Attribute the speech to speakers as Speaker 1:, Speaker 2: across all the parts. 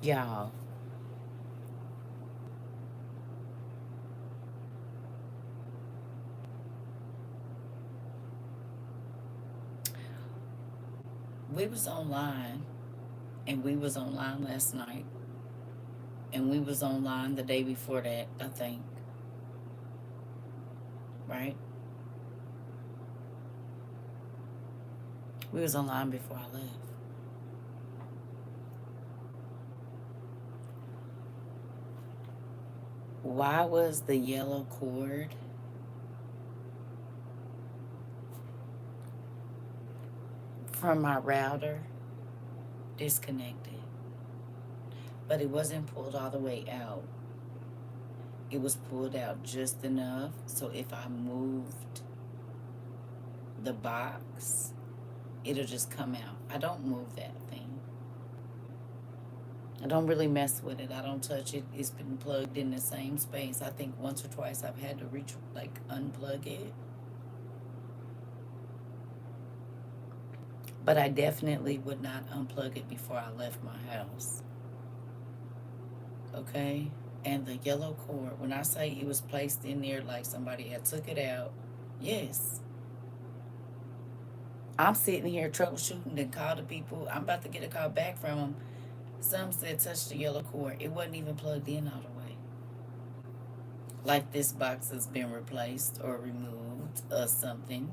Speaker 1: Y'all, we was online, and we was online last night, and we was online the day before that, I think, right? We was online before I left. Why was the yellow cord from my router disconnected? But it wasn't pulled all the way out. It was pulled out just enough so if I moved the box, it'll just come out. I don't move that thing. I don't really mess with it. I don't touch it. It's been plugged in the same space. I think once or twice I've had to reach, like, unplug it. But I definitely would not unplug it before I left my house. Okay? And the yellow cord, when I say it was placed in there like somebody had took it out, yes. I'm sitting here troubleshooting and call the people. I'm about to get a call back from them. Some said touch the yellow cord. It wasn't even plugged in all the way. Like this box has been replaced or removed or something.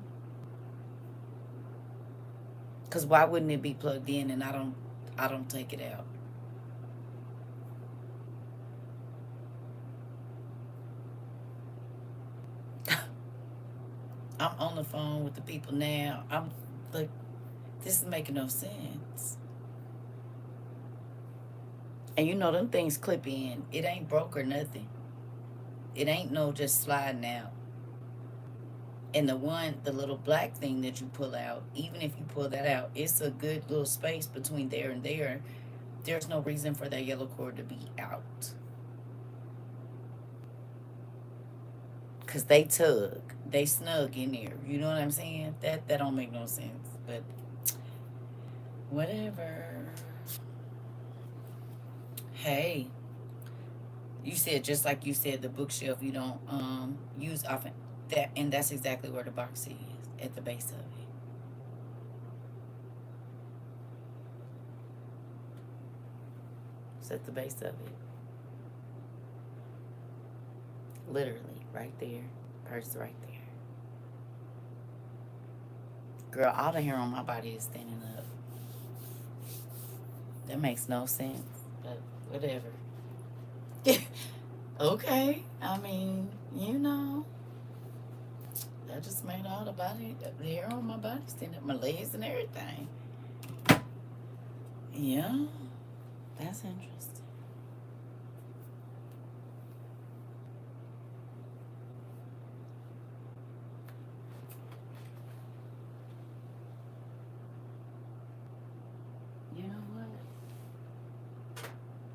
Speaker 1: Cause why wouldn't it be plugged in and I don't take it out? I'm on the phone with the people now. I'm like, this is making no sense. And you know them things clip in. It ain't broke or nothing. It ain't no just sliding out. And the little black thing that you pull out, even if you pull that out, it's a good little space between there and there. There's no reason for that yellow cord to be out. Cause they tug, they snug in there. You know what I'm saying? That don't make no sense. But whatever. Hey, you said just like you said the bookshelf you don't use often. That and that's exactly where the box is at the base of it. It's at the base of it. Literally, right there. Purse right there. Girl, all the hair on my body is standing up. That makes no sense. But whatever. Okay. I mean, I just made all the hair on my body stand up, my legs and everything. Yeah, that's interesting. You know what?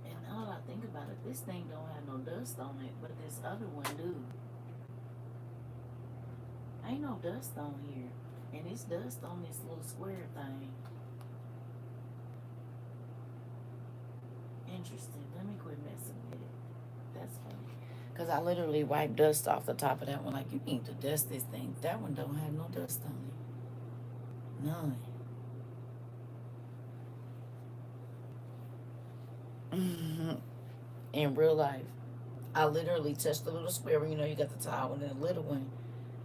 Speaker 1: And now that I think about it, this thing don't have no dust on it, but this other one do. Ain't no dust on here. And it's dust on this little square thing. Interesting. Let me quit messing with it. That's funny. Because I literally wiped dust off the top of that one. Like, you need to dust this thing. That one don't have no dust on it. None. In real life, I literally touched the little square one. You know, you got the tall one and the little one.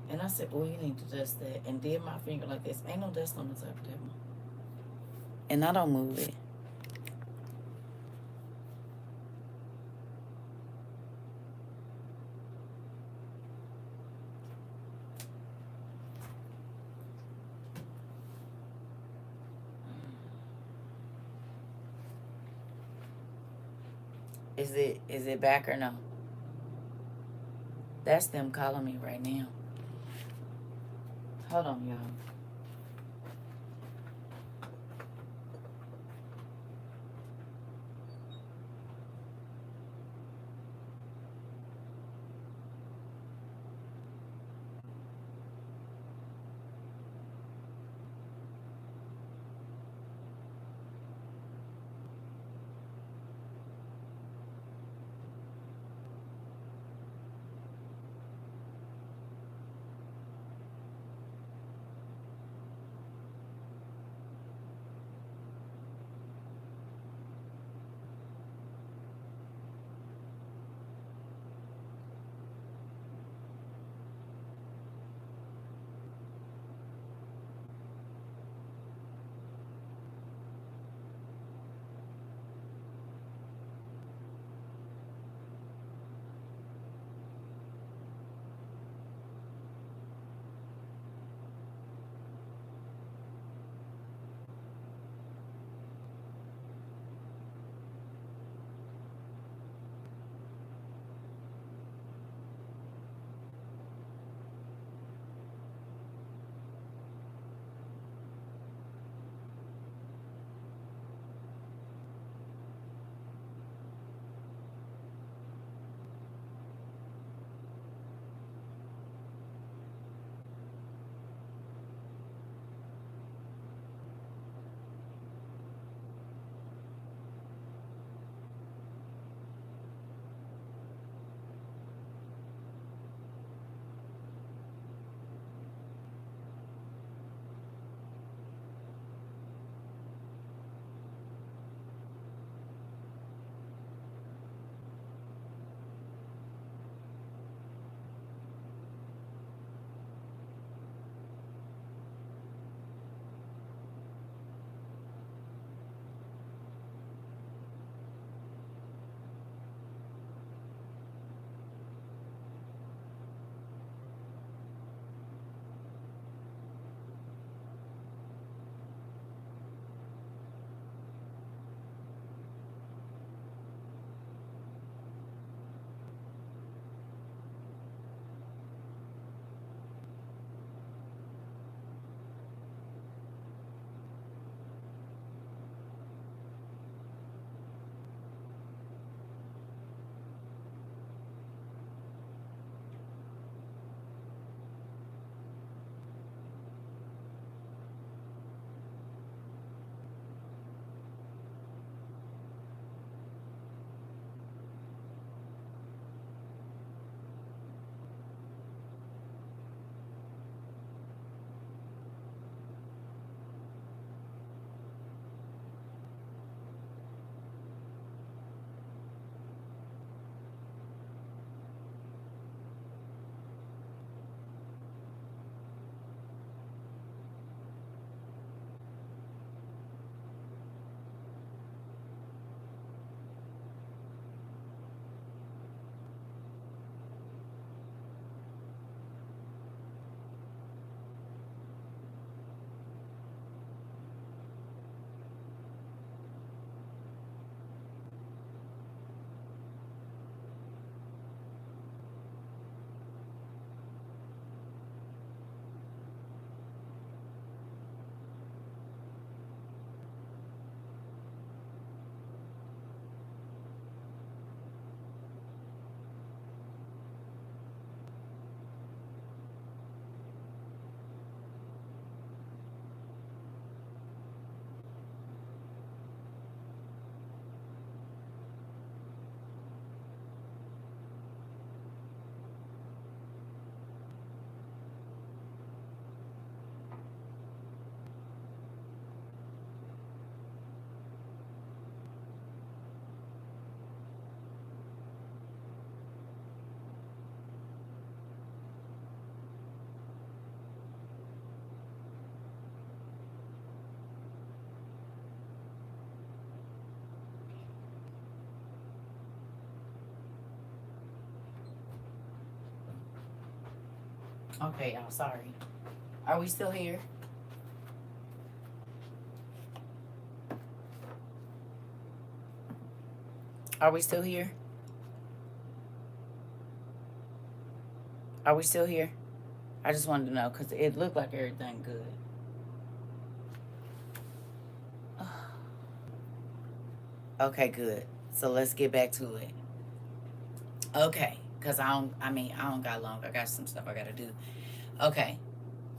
Speaker 1: And I said, boy, you need to dust that. And did my finger like this. Ain't no dust on the top of that one. And I don't move it. Is it back or no? That's them calling me right now. Hold on, y'all. Okay, y'all, sorry. Are we still here? Are we still here? Are we still here? I just wanted to know because it looked like everything good. Okay, good. So let's get back to it. Okay, because I don't got long. I got some stuff I got to do. Okay,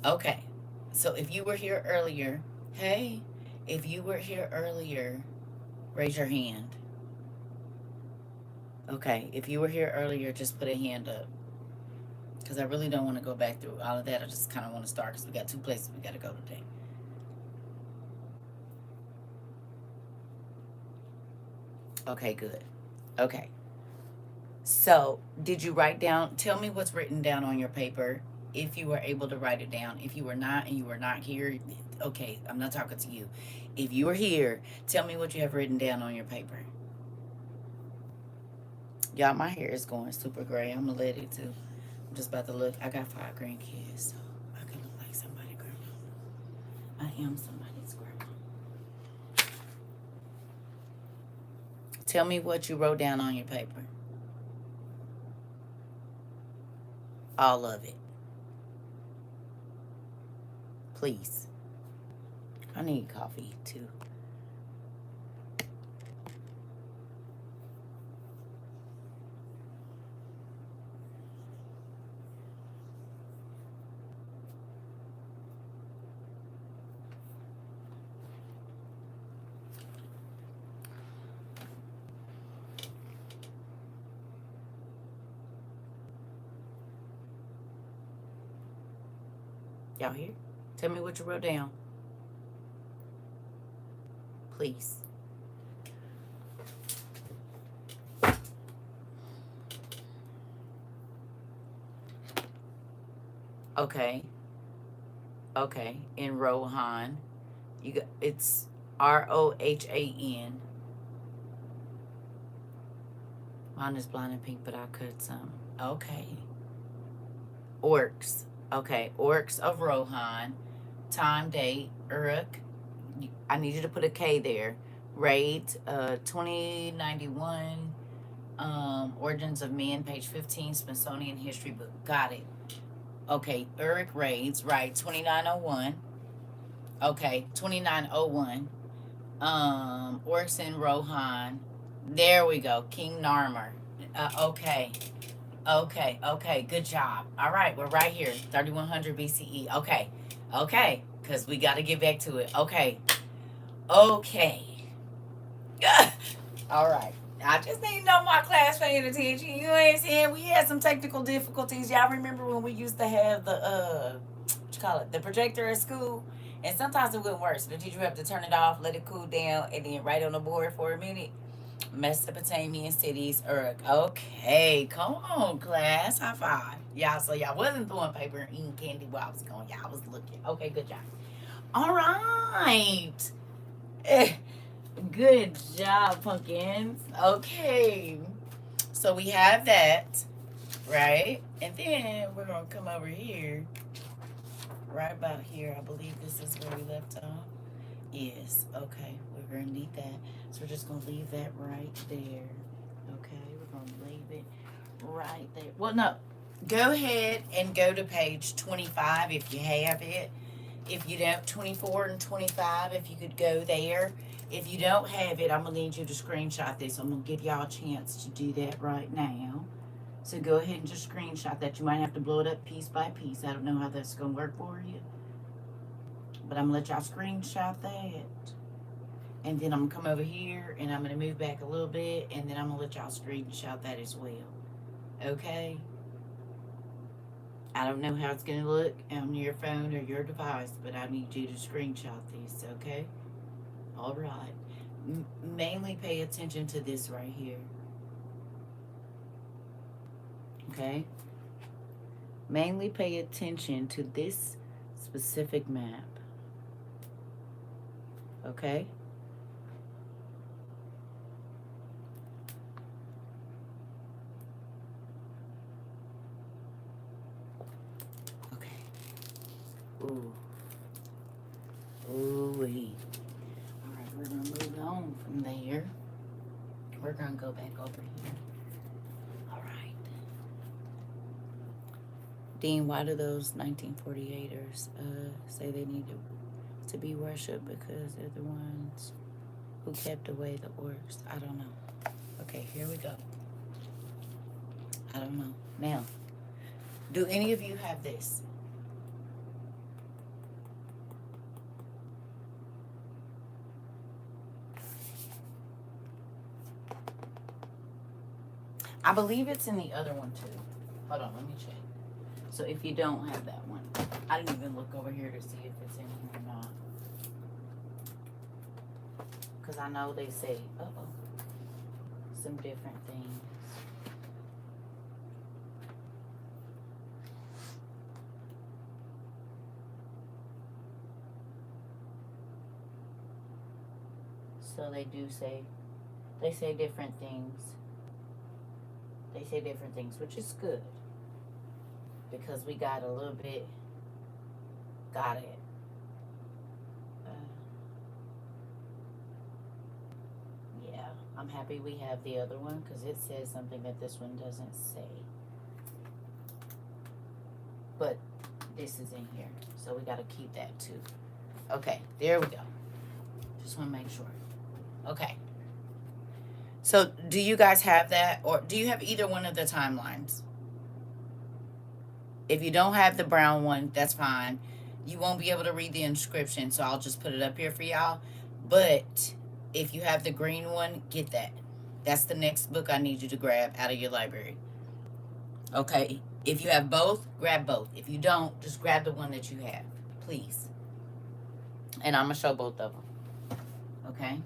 Speaker 1: okay. So if you were here earlier, hey, if you were here earlier, raise your hand. Okay, if you were here earlier, just put a hand up. Because I really don't want to go back through all of that. I just kind of want to start because we got 2 places we got to go today. Okay, good. Okay. So, did you write down? Tell me what's written down on your paper if you were able to write it down. If you were not and you were not here, okay, I'm not talking to you. If you were here, tell me what you have written down on your paper. Y'all, my hair is going super gray. I'm gonna let it too. I'm just about to look. I got 5 grandkids, so I can look like somebody's grandma. I am somebody's grandma. Tell me what you wrote down on your paper. All of it. Please. I need coffee too. Y'all here? Tell me what you wrote down. Please. Okay. Okay. In Rohan. You got it's Rohan. Mine is blind and pink, but I cut some. Okay. Orcs. Okay. Orcs of Rohan. Time, date, Uruk. I need you to put a K there. Rate 2091. Origins of Men, page 15, Smithsonian History Book. Got it. Okay, Uruk raids, right, 2901. Okay, 2901. Orson Rohan. There we go. King Narmer. Okay. Okay. Okay. Good job. All right. We're right here. 3100 BCE. Okay. Okay. Because we got to get back to it. Okay. Okay. All right. I just need to know my class paying attention. You ain't saying we had some technical difficulties. Y'all remember when we used to have the what you call it, the projector at school, and sometimes it wouldn't work. So the teacher would have to turn it off, let it cool down, and then write on the board for a minute. Mesopotamian cities, Uruk. Okay, come on, class. High five. Y'all, so y'all wasn't throwing paper and eating candy while I was going. Y'all was looking. Okay, good job. All right. Good job, pumpkins. Okay. So we have that, right? And then we're going to come over here, right about here. I believe this is where we left off. Yes. Okay. We're going to need that. So we're just going to leave that right there. Okay. We're going to leave it right there. Well, no. Go ahead and go to page 25 if you have it. If you don't, 24 and 25, if you could go there. If you don't have it, I'm going to need you to screenshot this. I'm going to give y'all a chance to do that right now. So go ahead and just screenshot that. You might have to blow it up piece by piece. I don't know how that's going to work for you. But I'm going to let y'all screenshot that. And then I'm going to come over here and I'm going to move back a little bit. And then I'm going to let y'all screenshot that as well. Okay? I don't know how it's going to look on your phone or your device, but I need you to screenshot these, okay? All right. Mainly pay attention to this right here. Okay? Mainly pay attention to this specific map. Okay? we're going to go back over here. All right. Dean, why do those 1948ers say they need to be worshipped? Because they're the ones who kept away the orcs. I don't know. Okay, here we go. I don't know. Now, do any of you have this? I believe it's in the other one too. Hold on, let me check. So if you don't have that one, I didn't even look over here to see if it's in here or not. Because I know they say, some different things. So they say different things. They say different things, which is good. Because we got a little bit, got it. Yeah, I'm happy we have the other one because it says something that this one doesn't say. But this is in here, so we got to keep that too. Okay, there we go. Just want to make sure. Okay. So do you guys have that, or do you have either one of the timelines? If you don't have the brown one, that's fine. You won't be able to read the inscription, so I'll just put it up here for y'all. But if you have the green one, get that. That's the next book I need you to grab out of your library. Okay? If you have both, grab both. If you don't, just grab the one that you have, please. And I'm going to show both of them. Okay?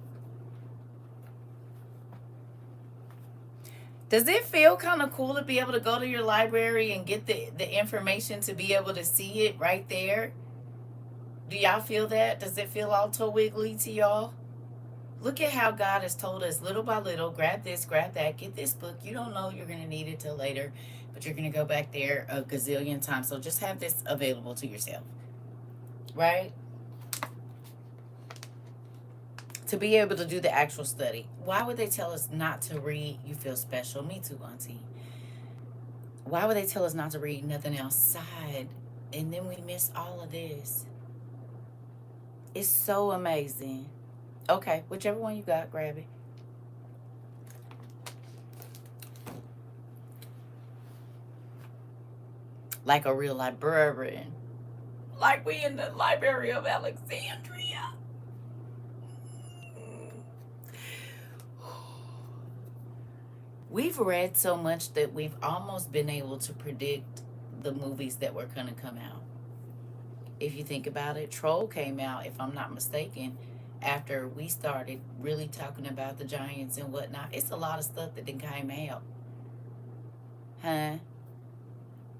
Speaker 1: Does it feel kind of cool to be able to go to your library and get the information to be able to see it right there? Do y'all feel that? Does it feel all toe wiggly to y'all? Look at how God has told us little by little, grab this, grab that, get this book. You don't know you're going to need it till later, but you're going to go back there a gazillion times. So just have this available to yourself, right? To be able to do the actual study. Why would they tell us not to read You Feel Special? Me too, Auntie. Why would they tell us not to read nothing outside? And then we miss all of this. It's so amazing. Okay, whichever one you got, grab it. Like a real librarian. Like we in the Library of Alexandria. We've read so much that we've almost been able to predict the movies that were going to come out. If you think about it, Troll came out, if I'm not mistaken, after we started really talking about the giants and whatnot. It's a lot of stuff that didn't came out. Huh?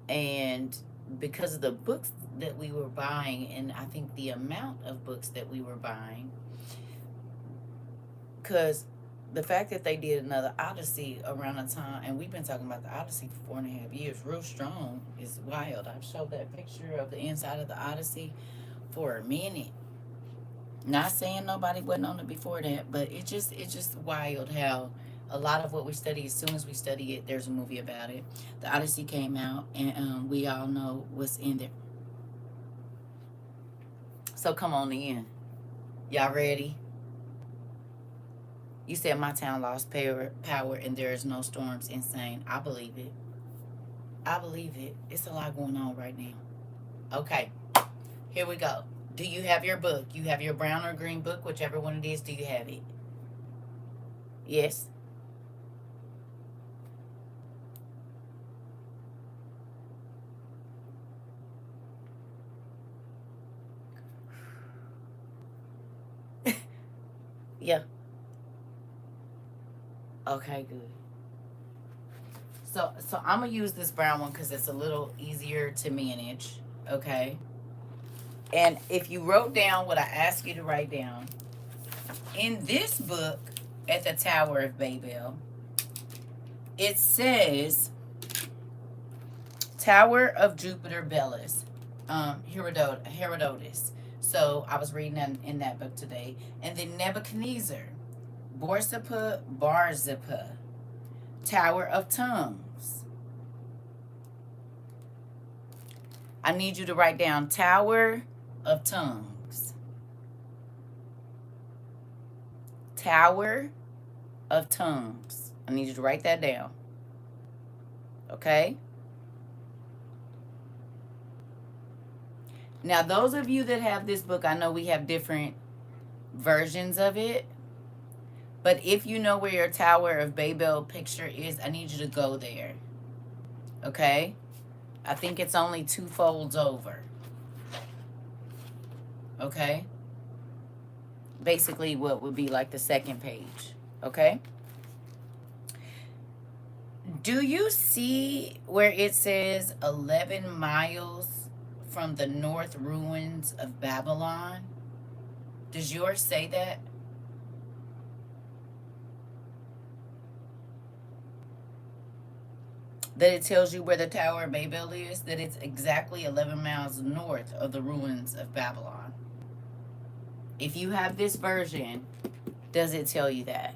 Speaker 1: And because of the books that we were buying, and I think the amount of books that we were buying, because the fact that they did another Odyssey around the time, and we've been talking about the Odyssey for 4.5 years, real strong, is wild. I've showed that picture of the inside of the Odyssey for a minute. Not saying nobody wasn't on it before that, but it's just wild how a lot of what we study, as soon as we study it, there's a movie about it. The Odyssey came out, and we all know what's in there. So come on in. Y'all ready? You said my town lost power and there is no storms. Insane. I believe it. I believe it. It's a lot going on right now. Okay, here we go. Do you have your book? You have your brown or green book, whichever one it is. Do you have it? Yes. Yeah. Okay, good. So I'm gonna use this brown one because it's a little easier to manage. Okay. And if you wrote down what I asked you to write down, in this book at the Tower of Babel, it says Tower of Jupiter Belus, Herodotus. So I was reading that in that book today. And then Nebuchadnezzar. Barzipa, Tower of Tongues. I need you to write down Tower of Tongues. Tower of Tongues. I need you to write that down. Okay? Now, those of you that have this book, I know we have different versions of it. But if you know where your Tower of Babel picture is, I need you to go there. Okay? I think it's only 2 folds over. Okay? Basically what would be like the second page. Okay? Do you see where it says 11 miles from the north ruins of Babylon? Does yours say that? That it tells you where the Tower of Babel is? That it's exactly 11 miles north of the ruins of Babylon. If you have this version, does it tell you that?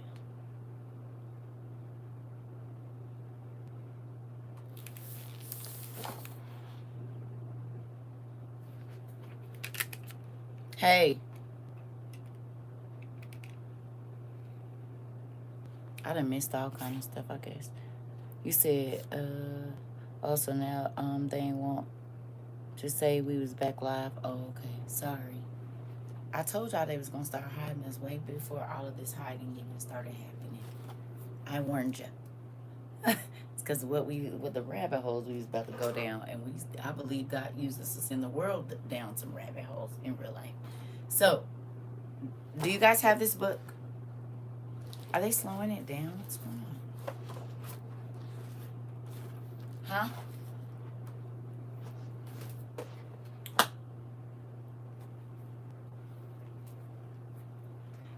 Speaker 1: Hey. I done missed all kind of stuff, I guess. You said, also now, they ain't want to say we was back live. Oh, okay. Sorry. I told y'all they was gonna start hiding us way before all of this hiding even started happening. I warned you. It's because with the rabbit holes we was about to go down, and I believe God uses us in the world down some rabbit holes in real life. So, do you guys have this book? Are they slowing it down? What's going on? Huh?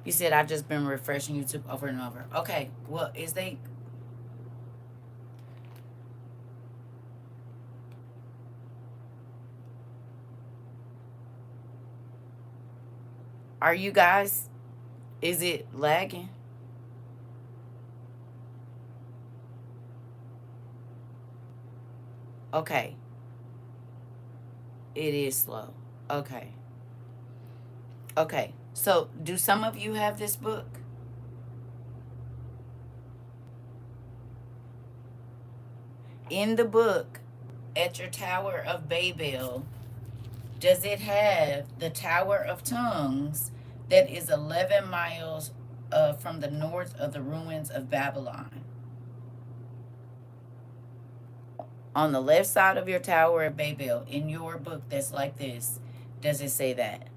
Speaker 1: You said I've just been refreshing YouTube over and over. Okay, well, are you guys, is it lagging? Okay. It is slow. Okay. Okay. So, do some of you have this book? In the book, at your Tower of Babel, does it have the Tower of Tongues that is 11 miles from the north of the ruins of Babylon? On the left side of your Tower of Babel, in your book that's like this, does it say that?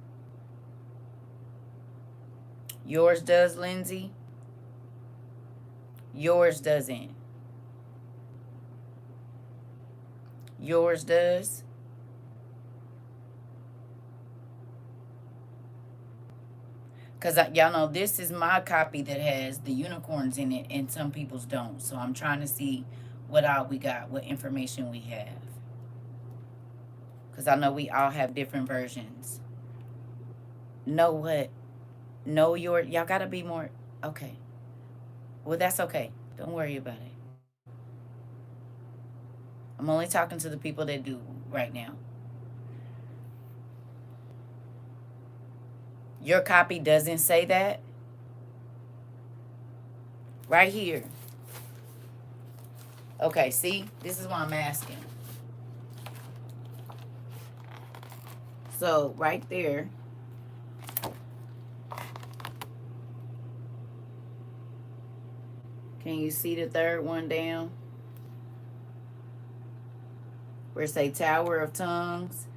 Speaker 1: Yours does, Lindsay? Yours doesn't. Yours does? Because y'all know this is my copy that has the unicorns in it, and some people's don't. So I'm trying to see what all we got, what information we have. Because I know we all have different versions. Know what? Know y'all got to be more, okay. Well, that's okay. Don't worry about it. I'm only talking to the people that do right now. Your copy doesn't say that? Right here. Okay, see? This is why I'm asking. So, right there. Can you see the third one down? Where it say Tower of Tongues.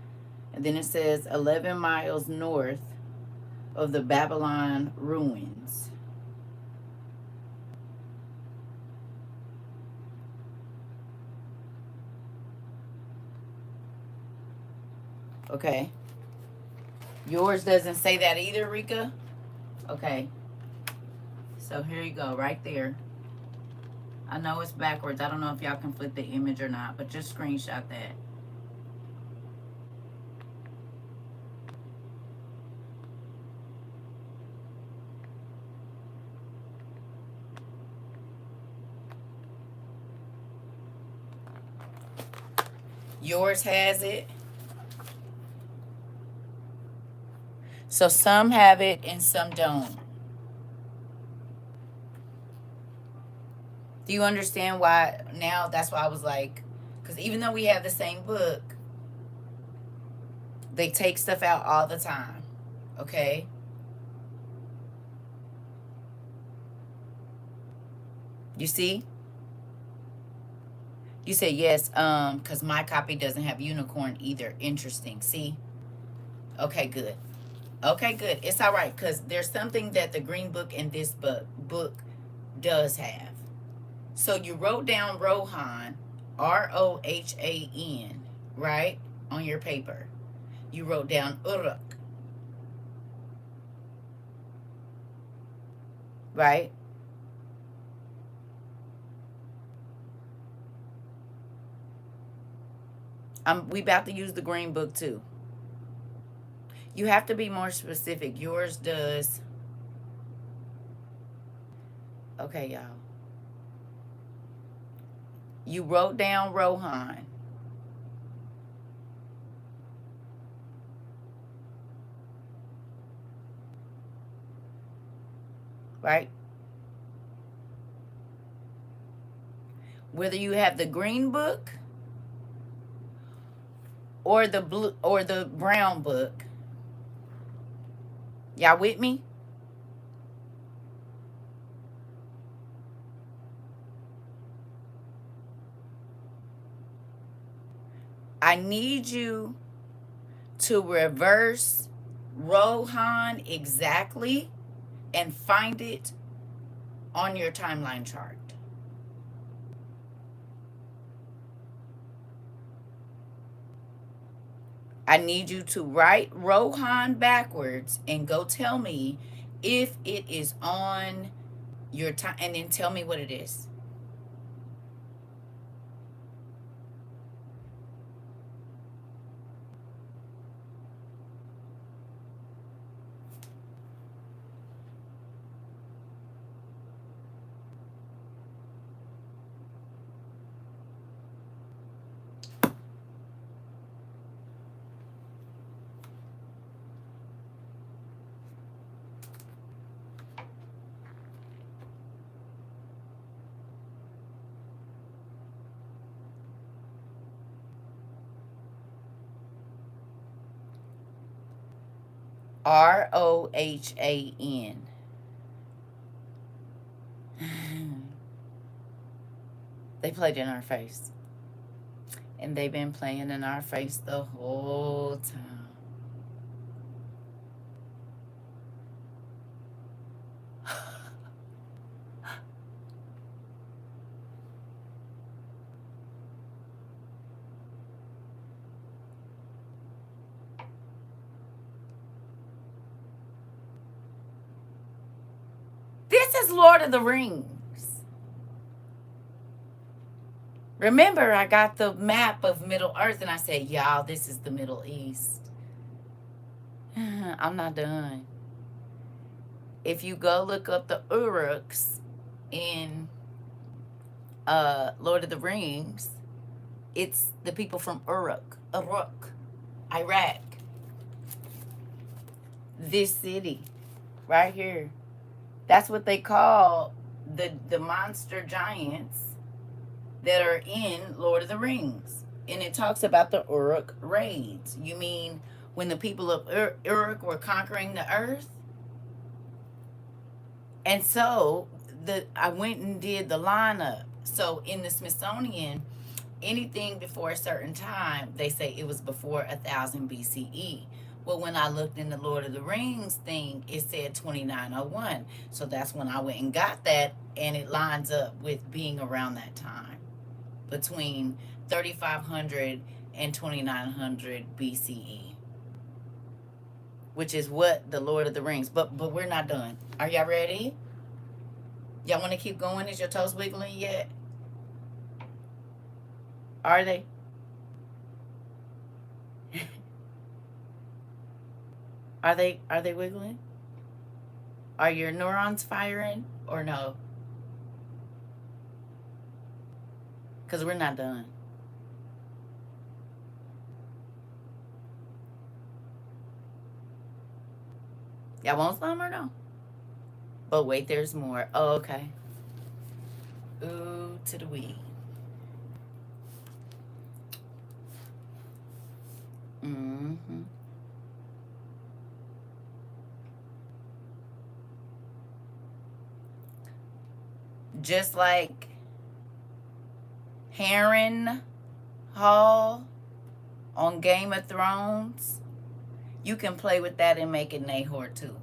Speaker 1: And then it says 11 miles north of the Babylon ruins. Okay. Yours doesn't say that either, Rika? Okay. So here you go, right there. I know it's backwards. I don't know if y'all can flip the image or not, but just screenshot that. Yours has it. So some have it and some don't. Do you understand why now? That's why I was like, because even though we have the same book, they take stuff out all the time. Okay? You see? You say yes, because my copy doesn't have unicorn either. Interesting. See? Okay, good. Okay, good. It's all right, because there's something that the green book and this book does have. So you wrote down Rohan, Rohan, right? On your paper. You wrote down Uruk, right? We about to use the green book too. You have to be more specific. Yours does. Okay, y'all. You wrote down Rohan, right? Whether you have the green book or the blue or the brown book. Y'all with me? I need you to reverse Rohan exactly and find it on your timeline chart. I need you to write Rohan backwards and go tell me if it is on your time, and then tell me what it is. Rohan. They played in our face. And they've been playing in our face the whole time. This is Lord of the Rings. Remember, I got the map of Middle Earth and I said, y'all, this is the Middle East. I'm not done. If you go look up the Uruks in Lord of the Rings, it's the people from Uruk, Iraq. This city right here. That's what they call the monster giants that are in Lord of the Rings. And it talks about the Uruk raids. You mean when the people of Uruk were conquering the earth? And so I went and did the lineup. So in the Smithsonian, anything before a certain time, they say it was before 1000 BCE. Well, when I looked in the Lord of the Rings thing, it said 2901. So that's when I went and got that, and it lines up with being around that time, between 3500 and 2900 BCE, which is what the Lord of the Rings. But we're not done. Are y'all ready? Y'all want to keep going? Is your toes wiggling yet? Are they? Are they wiggling? Are your neurons firing or no? Because we're not done. Y'all want some or no? But wait, there's more. Oh, okay. Ooh, to the weed. Mm-hmm. Just like Harren Hall on Game of Thrones, you can play with that and make it Nahor too.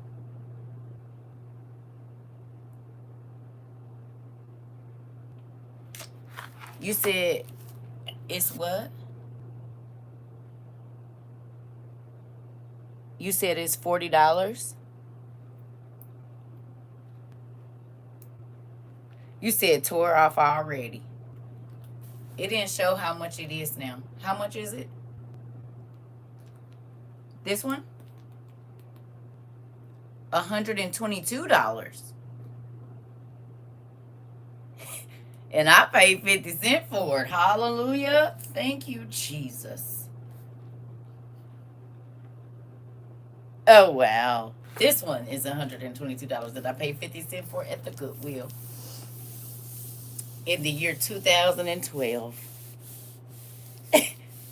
Speaker 1: You said it's what? You said it's $40? You said tore off already. It didn't show how much it is now. How much is it? This one? $122. And I paid 50 cents for it. Hallelujah. Thank you, Jesus. Oh, wow. This one is $122 that I paid 50 cents for at the Goodwill in the year 2012.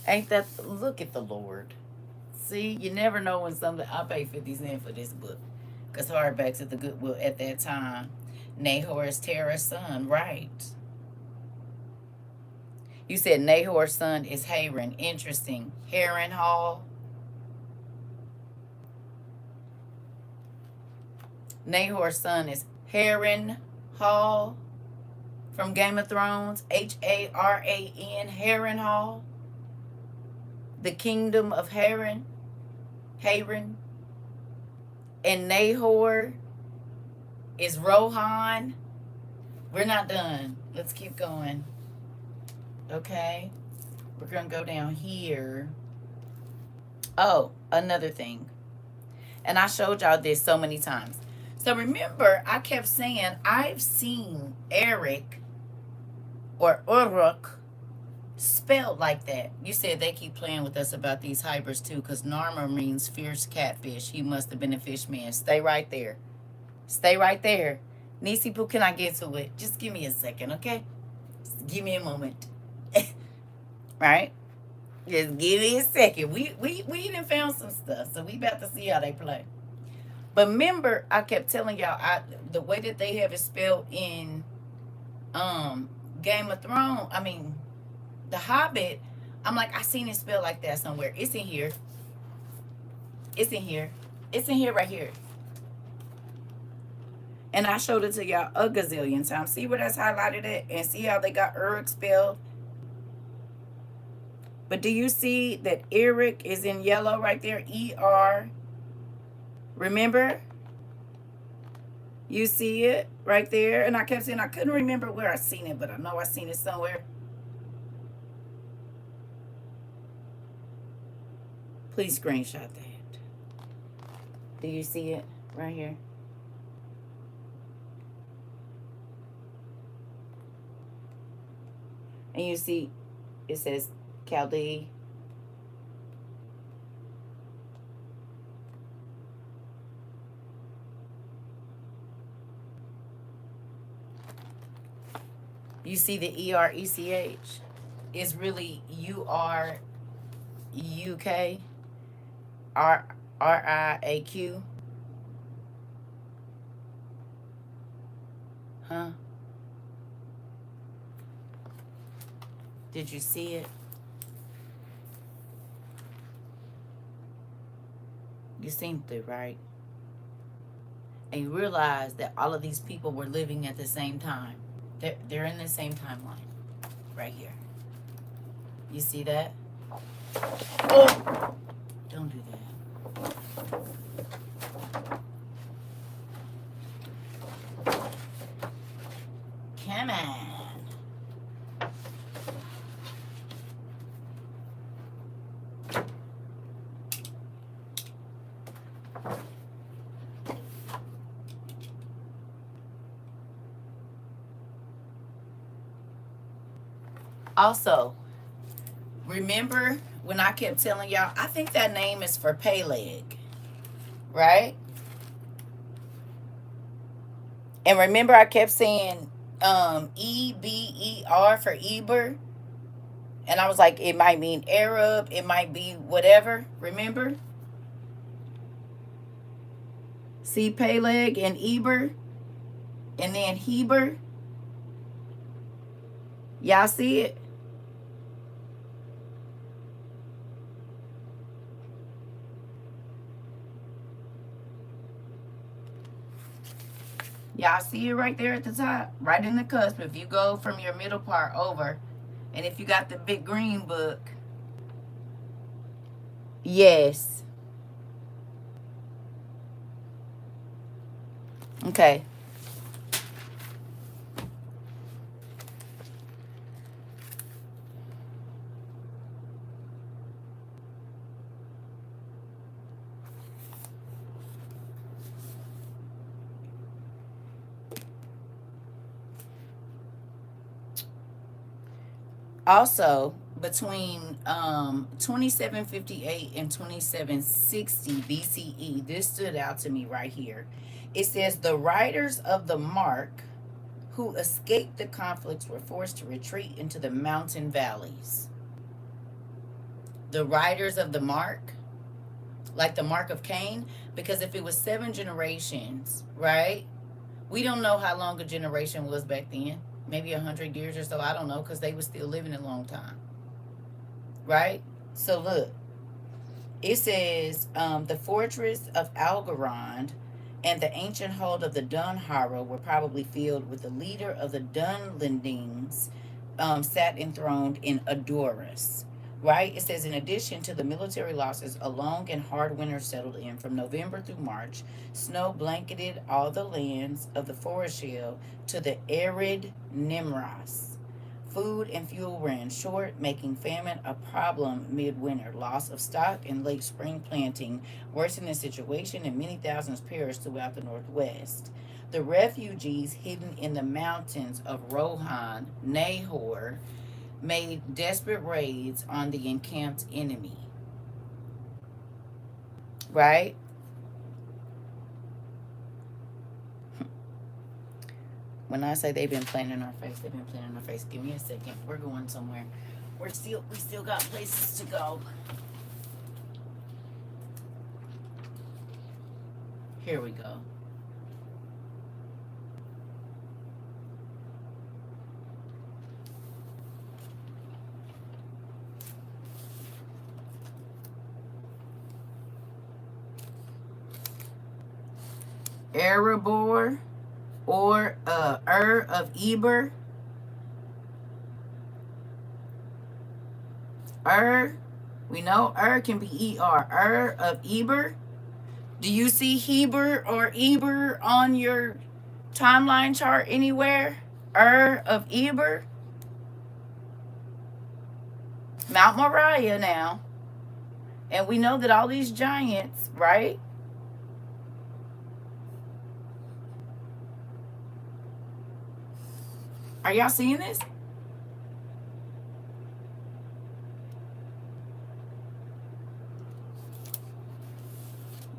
Speaker 1: Ain't that, look at the Lord. See, you never know when something, I paid 50 cents for this book. Because hardbacks at the Goodwill at that time. Nahor's Terra's son, right. You said Nahor's son is Harren. Interesting. Harren Hall. Nahor's son is Harren Hall from Game of Thrones. Haran. Harren Hall. The kingdom of Harren. Harren. And Nahor is Rohan. We're not done. Let's keep going. Okay. We're going to go down here. Oh, another thing. And I showed y'all this so many times. So remember, I kept saying, I've seen Eric or Uruk spelled like that. You said they keep playing with us about these hybrids too, because Narmer means fierce catfish. He must have been a fish man. Stay right there. Stay right there. Nisi Poo, can I get to it? Just give me a second, okay? Just give me a moment. Right? Just give me a second. We done found some stuff, so we about to see how they play. But remember, I kept telling y'all, the way that they have it spelled in Game of Thrones, I mean, The Hobbit, I'm like, I seen it spelled like that somewhere. It's in here. It's in here. It's in here right here. And I showed it to y'all a gazillion times. See where that's highlighted at? And see how they got Eric spelled? But do you see that Eric is in yellow right there? E-R. Remember? You see it right there? And I kept saying I couldn't remember where I seen it, but I know I seen it somewhere. Please screenshot that. Do you see it right here? And you see it says Chaldee. You see the ERECH is really URUK RIAQ. Huh? Did you see it? You seen it, right? And you realize that all of these people were living at the same time. They're in the same timeline. Right here. You see that? Oh! Don't do that. Come on. Also, remember when I kept telling y'all, I think that name is for Peleg, right? And remember, I kept saying Eber for Eber. And I was like, it might mean Arab, it might be whatever. Remember? See Peleg and Eber, and then Heber. Y'all see it? Y'all see it right there at the top? Right in the cusp. If you go from your middle part over, and if you got the big green book, yes. Okay. Also, between 2758 and 2760 BCE, this stood out to me right here. It says the riders of the mark who escaped the conflicts were forced to retreat into the mountain valleys. The riders of the mark, like the mark of Cain, because if it was 7 generations, right? We don't know how long a generation was back then. Maybe 100 years or so. I don't know, because they were still living a long time, right? So look, it says the fortress of Algorand and the ancient hold of the Dunharrow were probably filled with the leader of the Dunlendings, sat enthroned in Adorus. Right? It says, in addition to the military losses, a long and hard winter settled in from November through March. Snow blanketed all the lands of the Forestiel to the arid Nimras. Food and fuel ran short, making famine a problem midwinter. Loss of stock and late spring planting worsened the situation, and many thousands perished throughout the Northwest. The refugees hidden in the mountains of Rohan, Nahor, made desperate raids on the encamped enemy. Right? When I say they've been playing in our face, they've been playing in our face. Give me a second. We're going somewhere. We still got places to go. Here we go. Erebor or of Eber. We know can be ER. Of Eber. Do you see Heber or Eber on your timeline chart anywhere? Of Eber. Mount Moriah now. And we know that all these giants, right? Are y'all seeing this?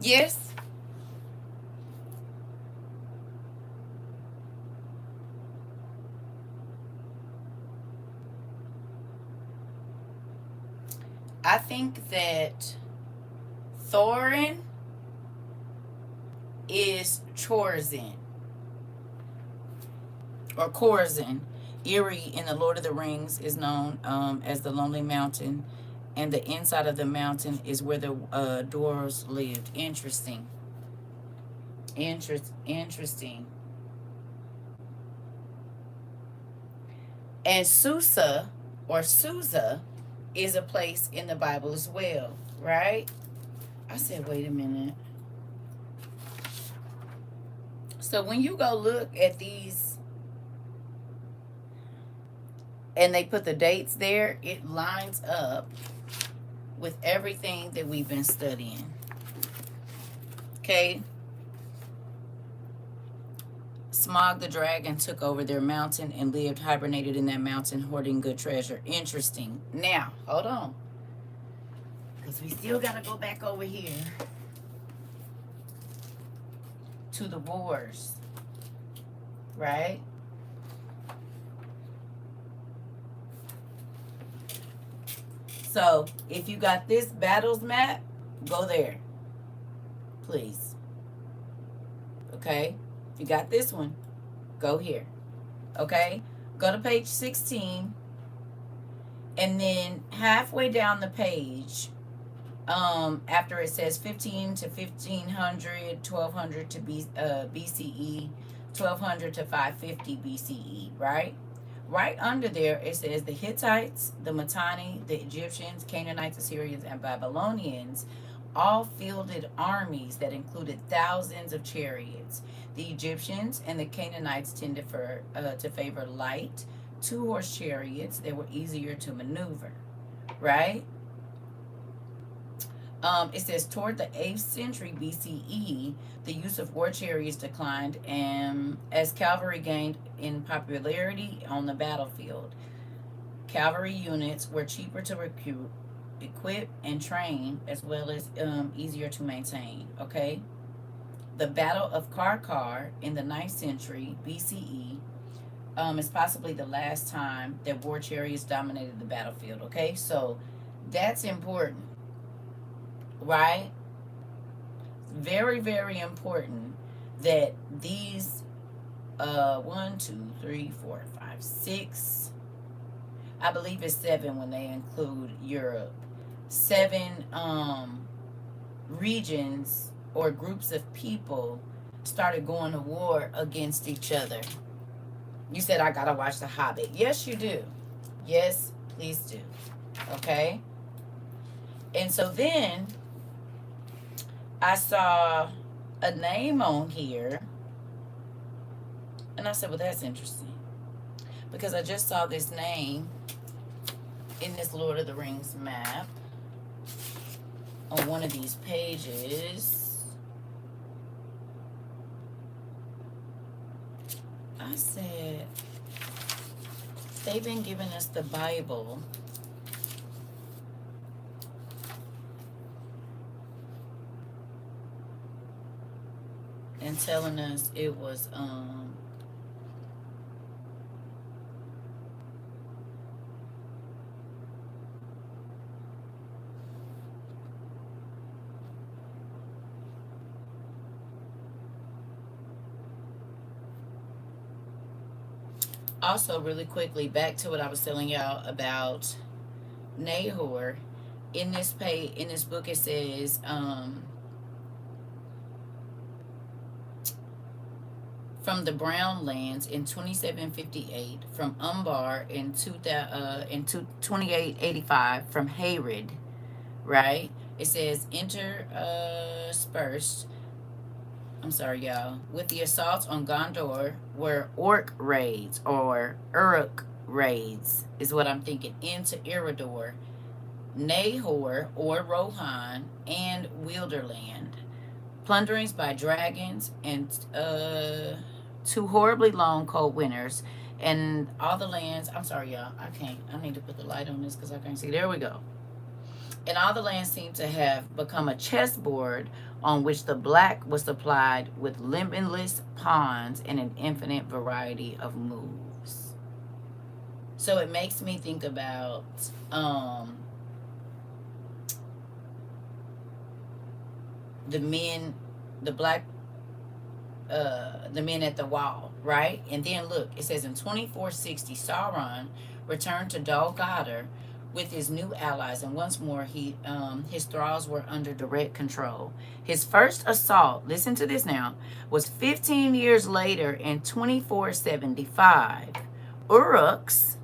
Speaker 1: Yes. I think that Thorin is Chorzin or Corzin. Erie in the Lord of the Rings is known as the Lonely Mountain, and the inside of the mountain is where the dwarves lived. Interesting. Interesting. And Susa or Susa is a place in the Bible as well, right? I said, wait a minute. So when you go look at these and they put the dates there, it lines up with everything that we've been studying. Okay? Smog the dragon took over their mountain and lived hibernated in that mountain, hoarding good treasure. Interesting. Now, hold on. Because we still got to go back over here to the wars. right? So if you got this battles map, go there, please. Okay? If you got this one, go here. Okay? Go to page 16, and then halfway down the page, after it says 15 to 1500, 1200 to BCE, 1200 to 550 BCE, right? Right under there, it says the Hittites, the Mitanni, the Egyptians, Canaanites, Assyrians, and Babylonians all fielded armies that included thousands of chariots. The Egyptians and the Canaanites tended to favor light, two-horse chariots that were easier to maneuver, right? It says toward the 8th century BCE, the use of war chariots declined, and as cavalry gained in popularity on the battlefield. Cavalry units were cheaper to recruit, equip, and train, as well as easier to maintain. Okay, the Battle of Karkar in the 9th century BCE is possibly the last time that war chariots dominated the battlefield. Okay, so that's important, right? Very, very important that these 1, 2, 3, 4, 5, 6, I believe it's 7 when they include Europe. 7 regions or groups of people started going to war against each other. You said I gotta watch The Hobbit. Yes, you do. Yes, please do. Okay? And so then I saw a name on here, and I said, well, that's interesting, because I just saw this name in this Lord of the Rings map on one of these pages. I said, they've been giving us the Bible and telling us it was also, really quickly, back to what I was telling y'all about Nahor. In this book, it says from the Brown Lands in 2758, from Umbar in 2885, from Harid, right? It says interspersed, I'm sorry, y'all, with the assaults on Gondor were orc raids, or Uruk raids, is what I'm thinking, into Eriador, Nahor, or Rohan, and Wilderland. Plunderings by dragons, and 2 horribly long cold winters, and all the lands. I'm sorry, y'all. I need to put the light on this because I can't see. There we go. And all the lands seem to have become a chessboard on which the black was supplied with limitless pawns and an infinite variety of moves. So it makes me think about the men, the black, the men at the wall, right? And then look, it says in 2460, Sauron returned to Dol Guldur with his new allies, and once more his thralls were under direct control. His first assault, listen to this now, was 15 years later in 2475. Uruks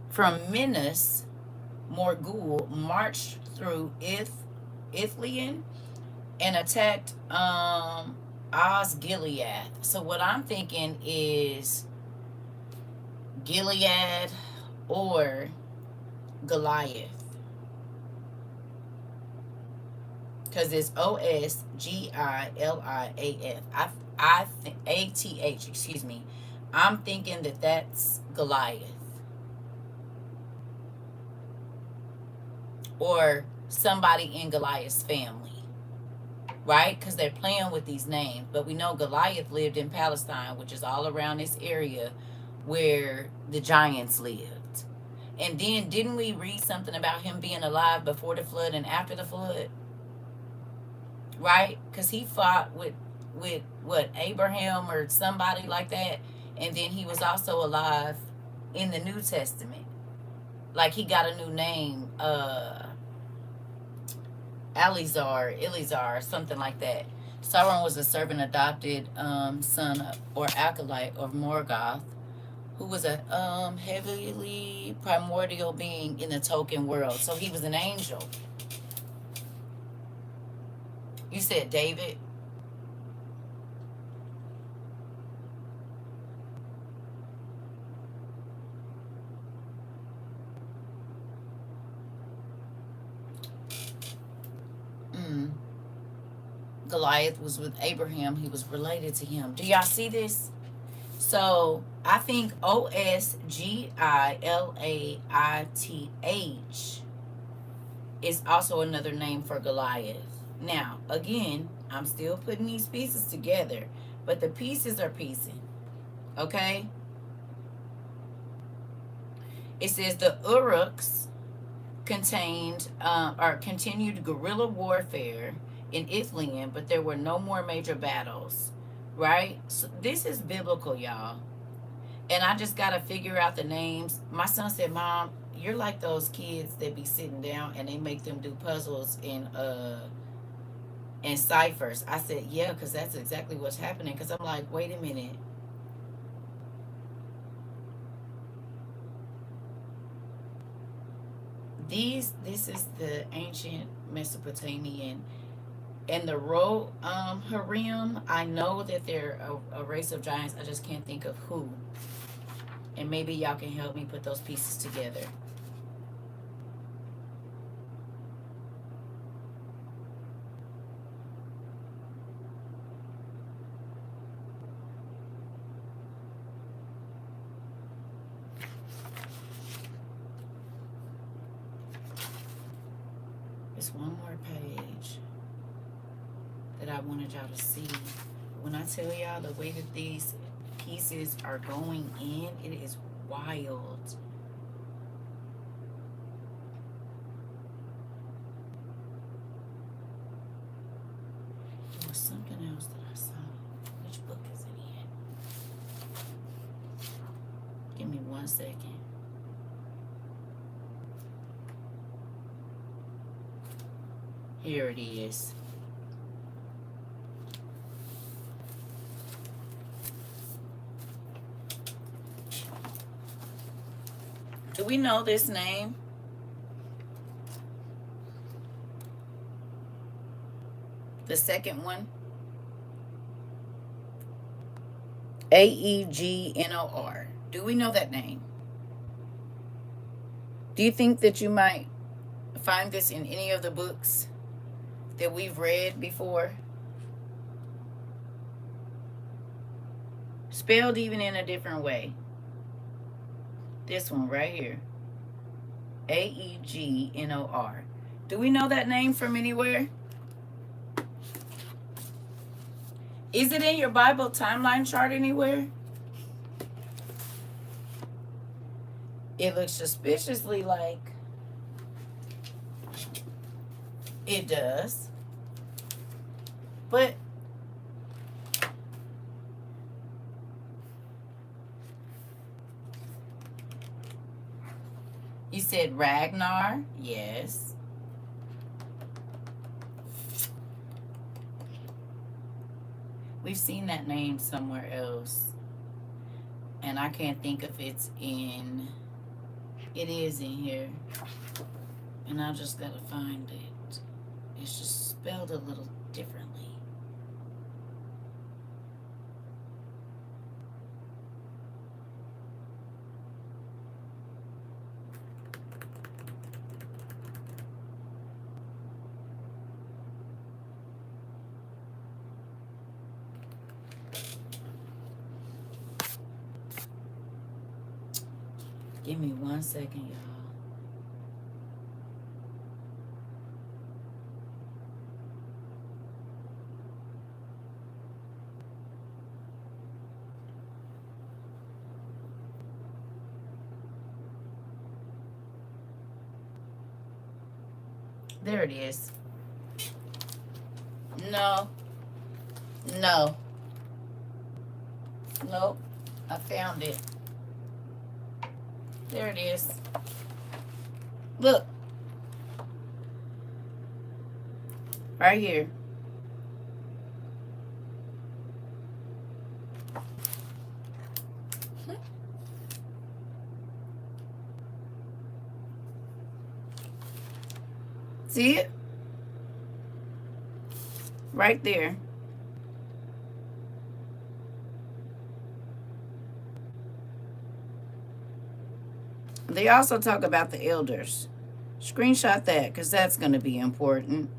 Speaker 1: from Minas Morgul marched through Ithilien and attacked Osgiliath. So what I'm thinking is Gilead or Goliath, because it's Osgiliath. ATH. Excuse me. I'm thinking that that's Goliath, or somebody in Goliath's family. right? Because they're playing with these names. But we know Goliath lived in Palestine, which is all around this area where the giants lived. And then didn't we read something about him being alive before the flood and after the flood? Right? Because he fought with what, Abraham or somebody like that, and then he was also alive in the New Testament. Like he got a new name, Eleazar, something like that. Sauron was a servant adopted son or acolyte of Morgoth, who was a heavily primordial being in the Tolkien world. So he was an angel. You said David? Mm. Goliath was with Abraham. He was related to him. Do y'all see this? So I think Osgiliath is also another name for Goliath. Now, again, I'm still putting these pieces together, but the pieces are piecing. Okay? It says the Uruks contained or continued guerrilla warfare in Ithilien, but there were no more major battles. Right? So this is biblical, y'all. And I just gotta figure out the names. My son said, "Mom, you're like those kids that be sitting down and they make them do puzzles in ciphers." I said, "Yeah, because that's exactly what's happening." Because I'm like, wait a minute. This is the ancient Mesopotamian and the Harem. I know that they're a race of giants. I just can't think of who. And maybe y'all can help me put those pieces together. There's one more page that I wanted y'all to see. When I tell y'all the way that these pieces are going in, it is wild. There was something else that I saw. Which book is it in? Give me 1 second. Here it is. Do we know this name? The second one? Aegnor. Do we know that name? Do you think that you might find this in any of the books that we've read before? Spelled even in a different way. This one right here. Aegnor. Do we know that name from anywhere? Is it in your Bible timeline chart anywhere? It looks suspiciously like it does. But you said Ragnar? Yes. We've seen that name somewhere else. And I can't think if it's in... It is in here. And I just gotta find it. It's just spelled a little differently. Give me 1 second, y'all. There it is. No. No. Nope. I found it. There it is. Look. Right here. See it? Right there. They also talk about the elders. Screenshot that because that's going to be important.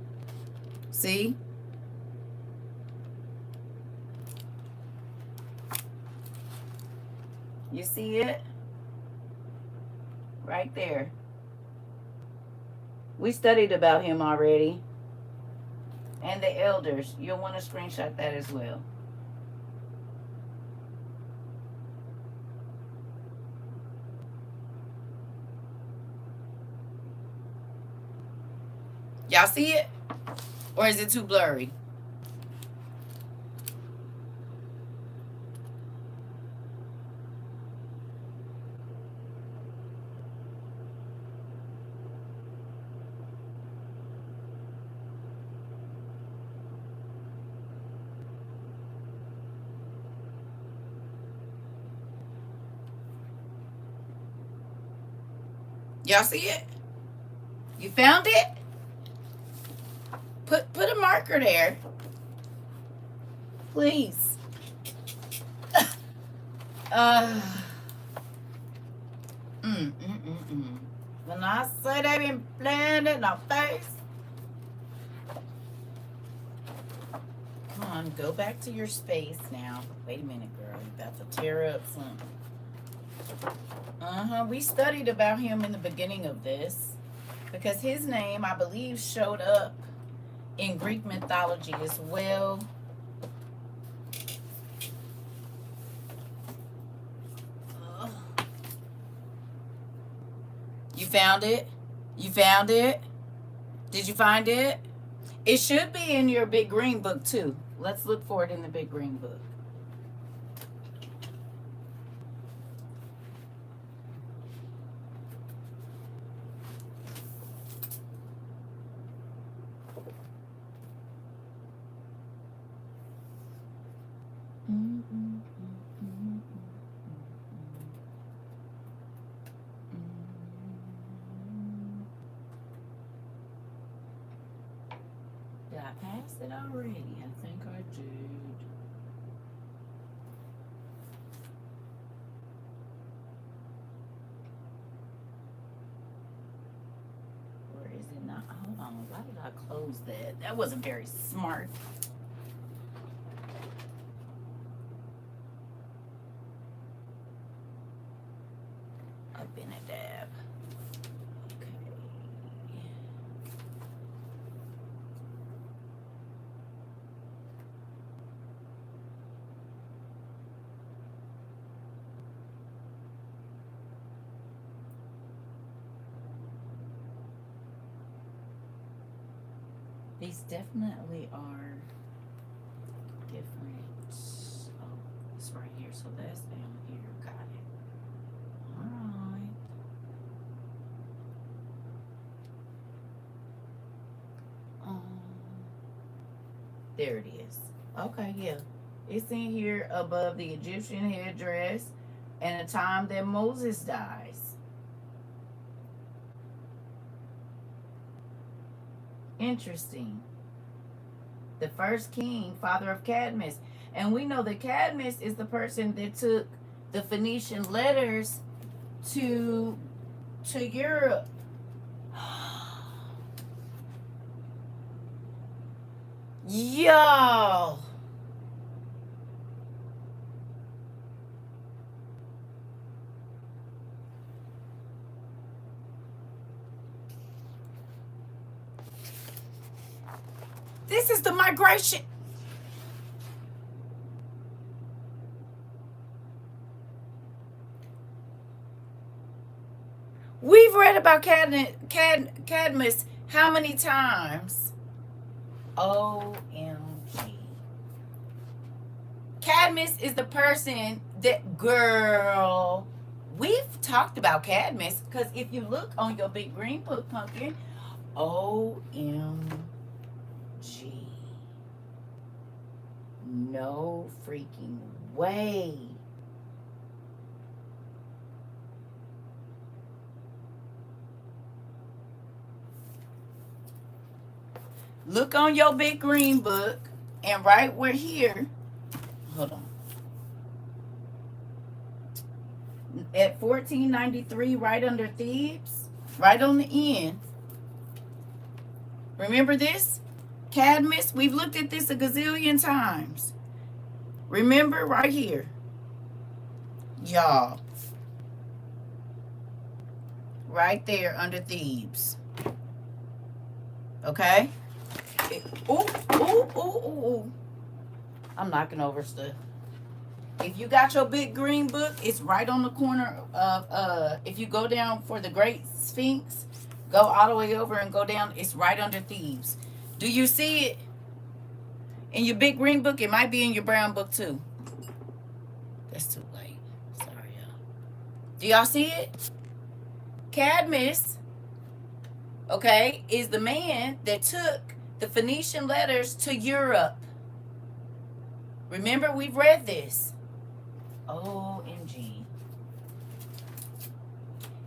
Speaker 1: See? You see it? Right there. We studied about him already. And the elders. You'll want to screenshot that as well. Y'all see it? Or is it too blurry? Y'all see it? You found it? Put a marker there. Please. When I say they been playing in our face. Come on, go back to your space now. Wait a minute, girl. You're about to tear up something. We studied about him in the beginning of this because his name, I believe, showed up in Greek mythology as well. You found it? You found it? Did you find it? It should be in your big green book too. Let's look for it in the big green book. Did I pass it already? I think I did. Or is it not? Hold on. Why did I close that? That wasn't very smart. Abinadab. Okay. These definitely are different. Oh, it's right here. So that's down here. Got it. Alright. There it is. Okay, yeah. It's in here above the Egyptian headdress and the time that Moses dies. Interesting. The first king, father of Cadmus. And we know that Cadmus is the person that took the Phoenician letters to Europe. Yo. This is the migration. We've read about Cadmus How many times? OMG. Cadmus is the person that, girl, we've talked about Cadmus, because if you look on your big green book, pumpkin, OMG. No freaking way. Look on your big green book, and right where here, hold on. At 1493, right under Thebes, right on the end. Remember this? Cadmus, we've looked at this a gazillion times. Remember right here. Y'all. Right there under Thebes. Okay? Ooh, ooh, ooh, ooh, ooh. I'm knocking over stuff. If you got your big green book, it's right on the corner of, if you go down for the Great Sphinx, go all the way over and go down, it's right under Thebes. Do you see it? In your big green book, it might be in your brown book too. That's too late. Sorry, y'all. Do y'all see it? Cadmus, okay, is the man that took the Phoenician letters to Europe. Remember, we've read this. OMG.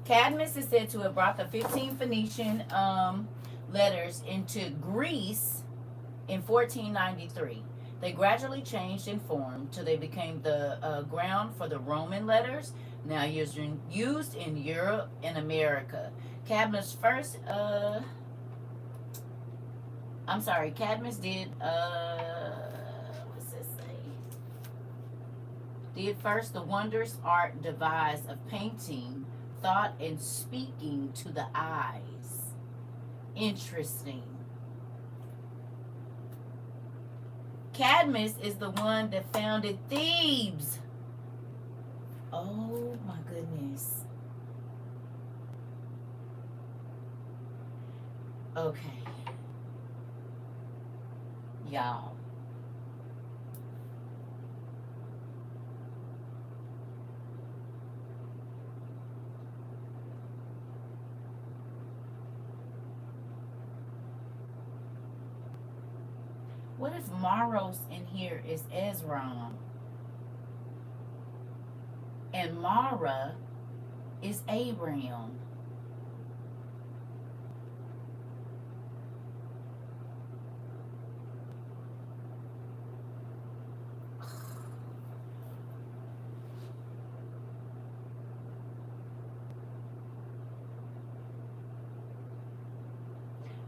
Speaker 1: Cadmus is said to have brought the 15 Phoenician letters into Greece in 1493. They gradually changed in form till they became the ground for the Roman letters, now used in Europe and America. Cadmus first, Cadmus did, what's this say? Did first the wondrous art devised of painting, thought, and speaking to the eyes. Interesting. Cadmus is the one that founded Thebes. Oh my goodness. Okay. Y'all. What if Maros in here is Ezron? And Mara is Abraham.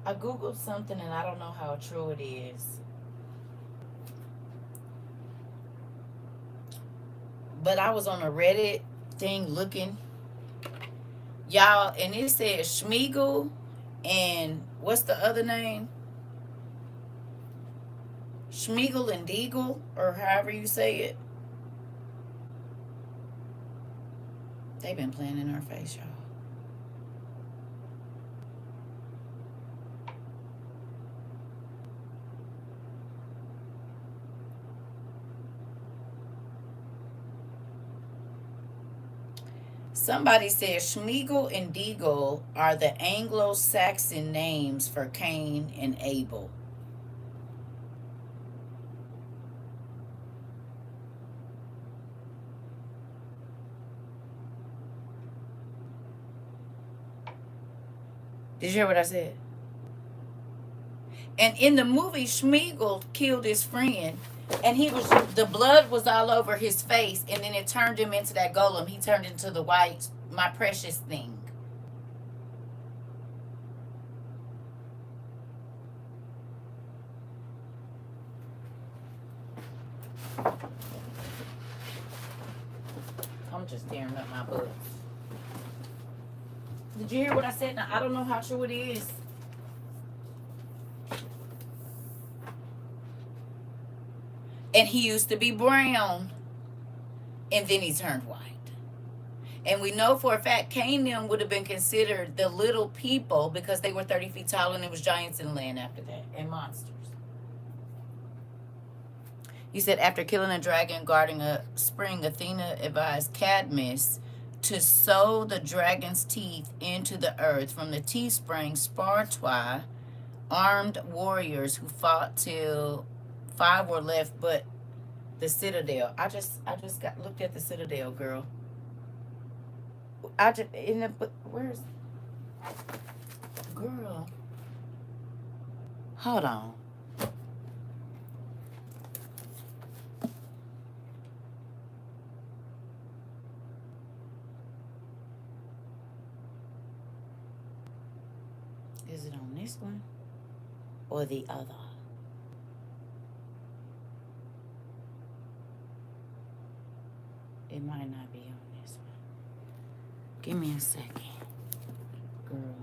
Speaker 1: I googled something and I don't know how true it is. But I was on a Reddit thing looking, y'all, and it said Schmiegel and what's the other name? Schmiegel and Deagle, or however you say it. They've been playing in our face, y'all. Somebody said Schmiegel and Deagle are the Anglo-Saxon names for Cain and Abel. Did you hear what I said? And in the movie, Schmiegel killed his friend, and the blood was all over his face, and then it turned him into that golem. He turned into the white, my precious thing. I'm just tearing up my books. Did you hear what I said? Now, I don't know how true it is. And he used to be brown, and then he turned white. And we know for a fact Canaan would have been considered the little people because they were 30 feet tall and there was giants in the land after that and monsters. You said after killing a dragon guarding a spring, Athena advised Cadmus to sow the dragon's teeth into the earth. From the teeth sprang Spartoi, armed warriors who fought till 5 were left but the citadel. I just got looked at the citadel, girl. I just in the where's girl? Hold on. Is it on this one or the other? It might not be on this one. Give me a second, girl.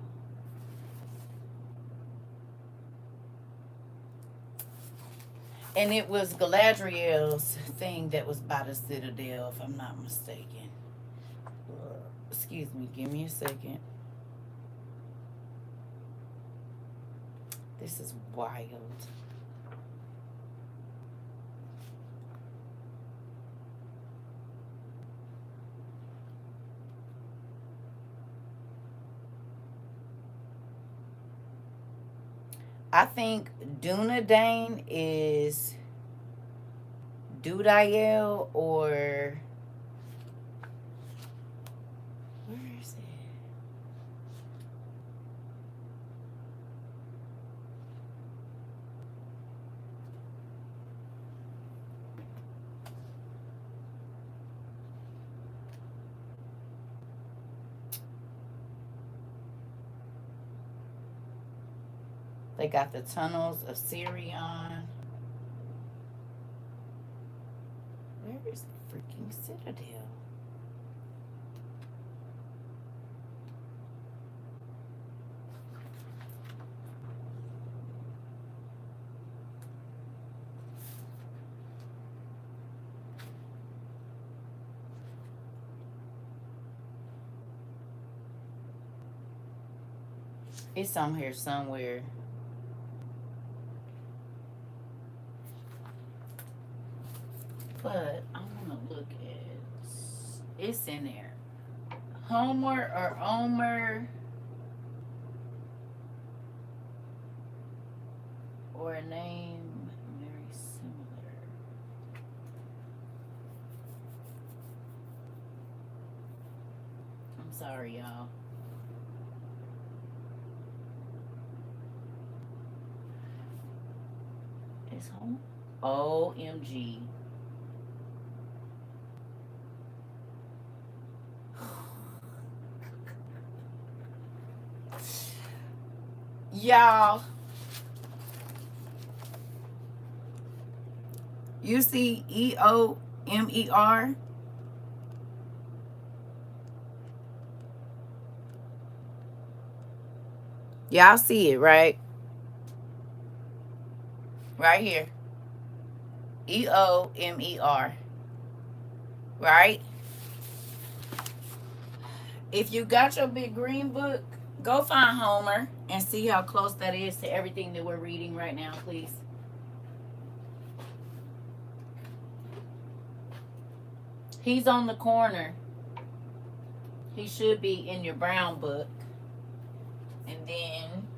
Speaker 1: And it was Galadriel's thing that was by the citadel, if I'm not mistaken. Excuse me, give me a second. This is wild. I think Dunedain is Dudael or where is it? They got the tunnels of Sirion. Where is the freaking citadel? It's on here somewhere. But I want to look at it's in there. Homer or Omer or a name very similar. I'm sorry, y'all. It's home. OMG. Y'all, you see EOMER? Y'all see it, right? Right here. EOMER. Right? If you got your big green book, go find Homer and see how close that is to everything that we're reading right now, please. He's on the corner. He should be in your brown book. And then,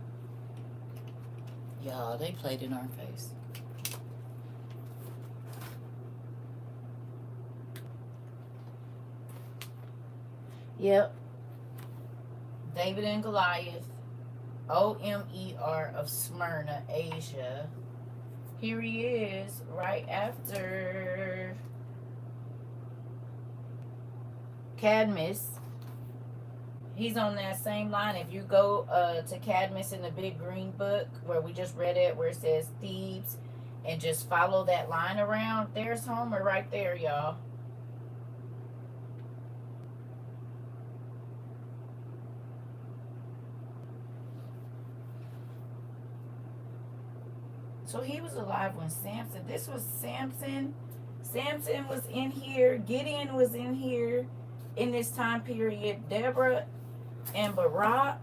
Speaker 1: y'all, they played in our face. Yep. David and Goliath. OMER of Smyrna, Asia. Here he is right after Cadmus. He's on that same line. If you go to Cadmus in the big green book where we just read it, where it says Thebes, and just follow that line around, there's Homer right there, y'all. So he was alive when Samson, this was Samson. Samson was in here. Gideon was in here. in this time period, Deborah and Barak.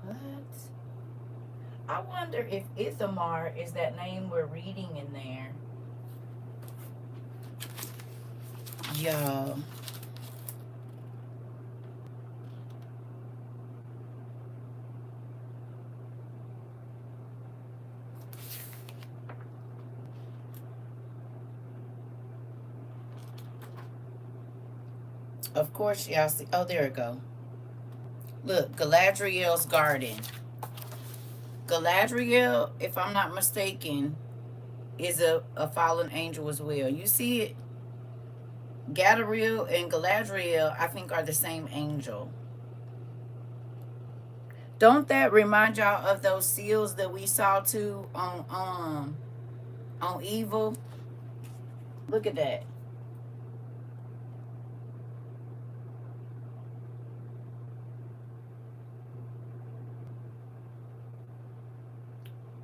Speaker 1: What? I wonder if Ithamar is that name we're reading in there. Y'all. Of course, y'all see. Oh, there it go. Look, Galadriel's garden. Galadriel, if I'm not mistaken, is a fallen angel as well. You see it? Gadariel and Galadriel, I think, are the same angel. Don't that remind y'all of those seals that we saw too on Evil? Look at that.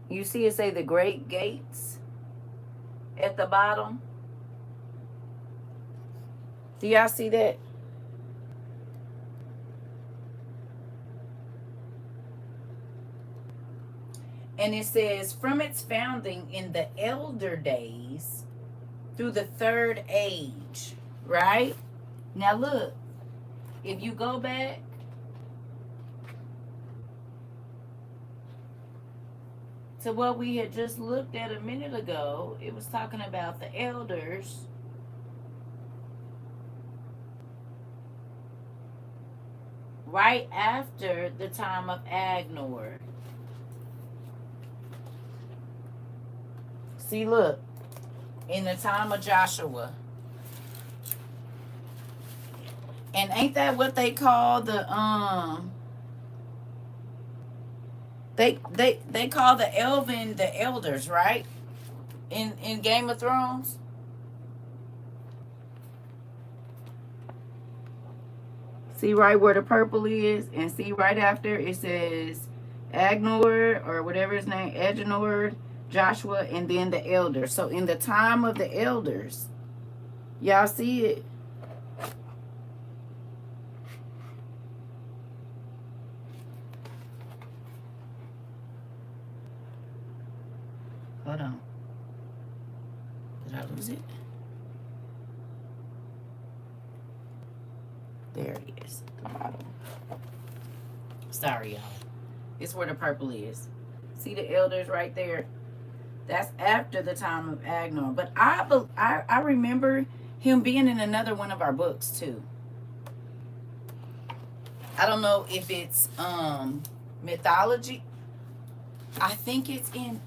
Speaker 1: You see it say the great gates at the bottom? Do y'all see that? And it says, from its founding in the elder days through the third age, right? Now look, if you go back to what we had just looked at a minute ago, it was talking about the elders right after the time of Agnor. See, look, in the time of Joshua. And ain't that what they call the they call the elven the elders, right? In Game of Thrones. See right where the purple is, and see right after it says Agnor or whatever his name, Agenor, Joshua, and then the elders. So in the time of the elders, y'all see it? Hold on. Did I lose it? There it is. The bottom. Sorry, y'all. It's where the purple is. See the elders right there? That's after the time of Agnor. But I remember him being in another one of our books too. I don't know if it's mythology. I think it's in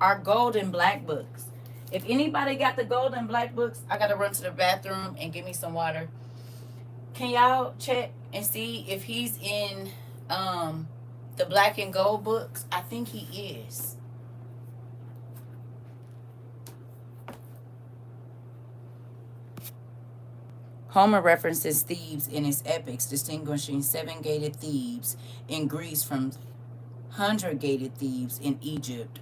Speaker 1: our gold and black books. If anybody got the gold and black books, I gotta run to the bathroom and get me some water. Can y'all check and see if he's in the black and gold books? I think he is. Homer references Thebes in his epics, distinguishing seven-gated Thebes in Greece from hundred-gated Thebes in Egypt.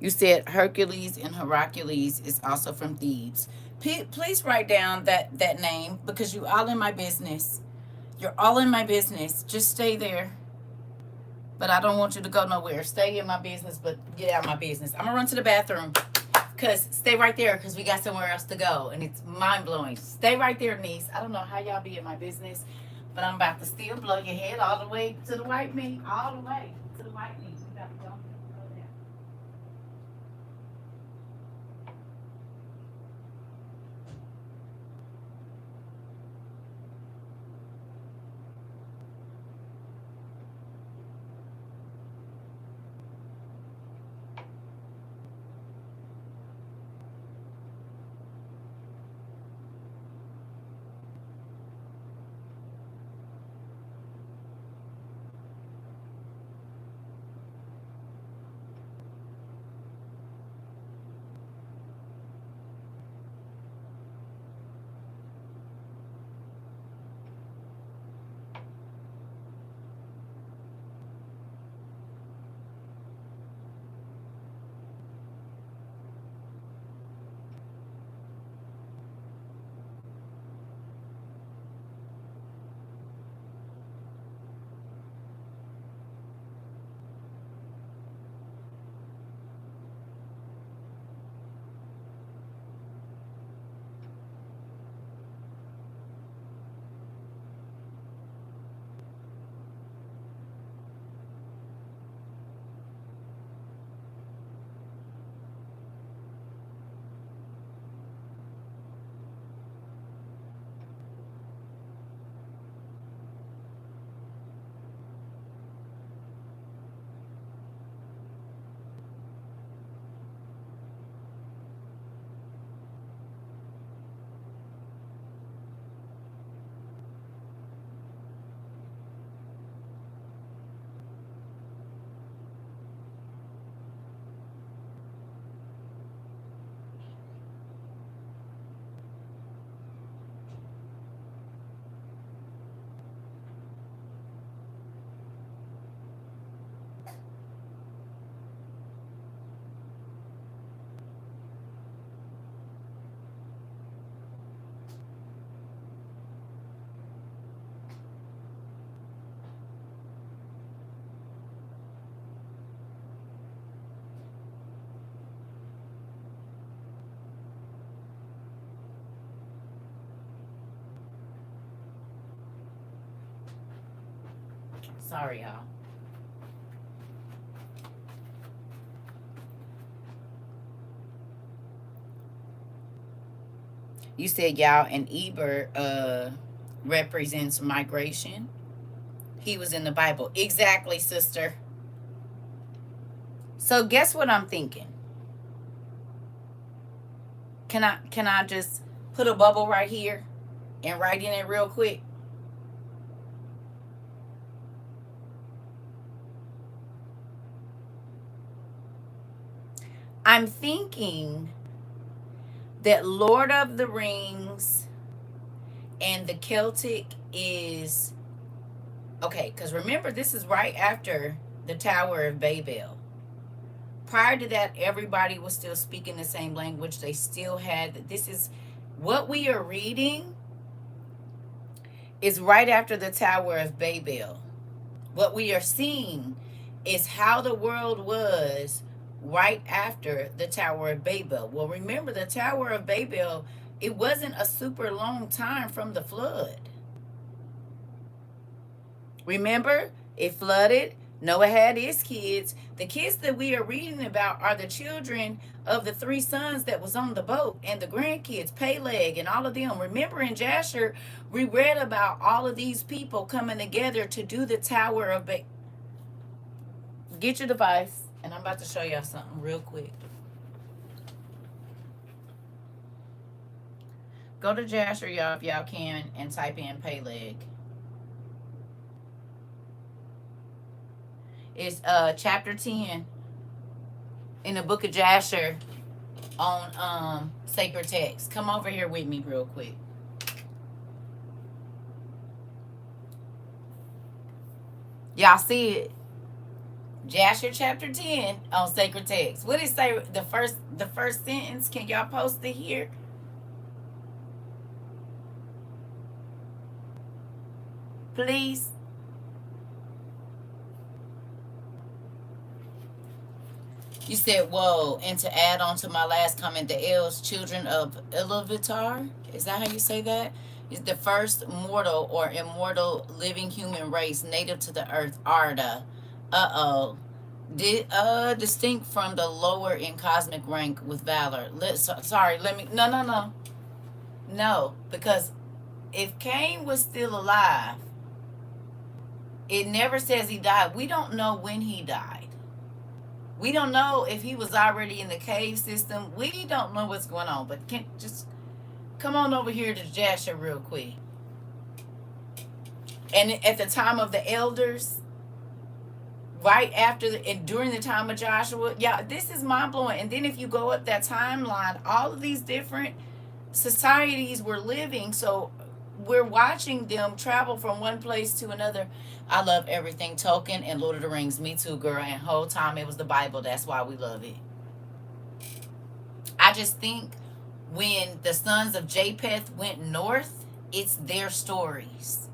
Speaker 1: You said Hercules and Hercules is also from Thebes. Please write down that name because you all in my business. You're all in my business. Just stay there. But I don't want you to go nowhere. Stay in my business, but get out of my business. I'm going to run to the bathroom. Because stay right there because we got somewhere else to go. And it's mind-blowing. Stay right there, niece. I don't know how y'all be in my business. But I'm about to still blow your head all the way to the white meat. All the way to the white meat. We got to go. Sorry, y'all. You said y'all, and Eber represents migration. He was in the Bible. Exactly, sister. So guess what I'm thinking? Can I just put a bubble right here and write in it real quick? I'm thinking that Lord of the Rings and the Celtic is okay, because remember, this is right after the Tower of Babel. Prior to that, everybody was still speaking the same language. They still had, this is what we are reading is right after the Tower of Babel. What we are seeing is how the world was right after the Tower of Babel. Well, remember, the Tower of Babel, it wasn't a super long time from the flood. Remember, it flooded. Noah had his kids. The kids that we are reading about are the children of the three sons that was on the boat and the grandkids, Peleg and all of them. Remember in Jasher, we read about all of these people coming together to do the Tower of Babel. Get your device, and I'm about to show y'all something real quick. Go to Jasher, y'all, if y'all can, and type in Peleg. It's chapter 10 in the book of Jasher on sacred text. Come over here with me real quick. Y'all see it? Jasher chapter 10 on sacred text. What did it say? The first sentence. Can y'all post it here? Please. You said, whoa, and to add on to my last comment, the elves, children of Iluvatar, is that how you say that? Is the first mortal or immortal living human race native to the earth, Arda. Uh-oh. Distinct from the lower in cosmic rank with valor. No, because if Cain was still alive, it never says he died. We don't know when he died. We don't know if he was already in the cave system. We don't know what's going on. But can just come on over here to Jasher real quick. And at the time of the elders, right after and during the time of Joshua, yeah, this is mind blowing. And then if you go up that timeline, all of these different societies were living. So we're watching them travel from one place to another. I love everything Tolkien and Lord of the Rings. Me too, girl. And whole time it was the Bible. That's why we love it. I just think when the sons of Japheth went north, it's their stories.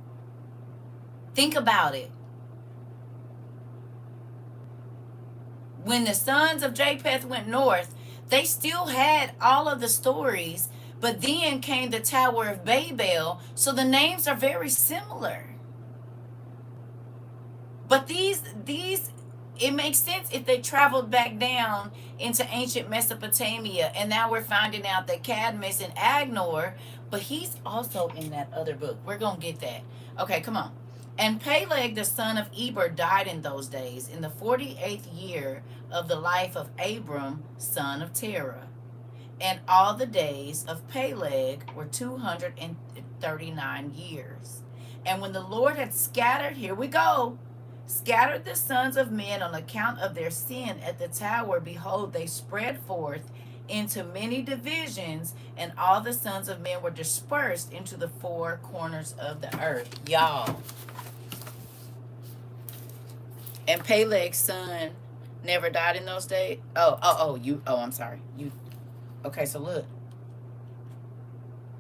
Speaker 1: Think about it. When the sons of Japheth went north, they still had all of the stories, but then came the Tower of Babel, so the names are very similar. But these it makes sense if they traveled back down into ancient Mesopotamia, and now we're finding out that Cadmus and Agnor, but he's also in that other book. We're gonna get that. Okay, come on. And Peleg, the son of Eber, died in those days, in the 48th year of the life of Abram, son of Terah. And all the days of Peleg were 239 years. And when the Lord had scattered, here we go, scattered the sons of men on account of their sin at the tower, behold, they spread forth into many divisions, and all the sons of men were dispersed into the four corners of the earth. Y'all. And Peleg's son never died in those days. I'm sorry. Okay, so look.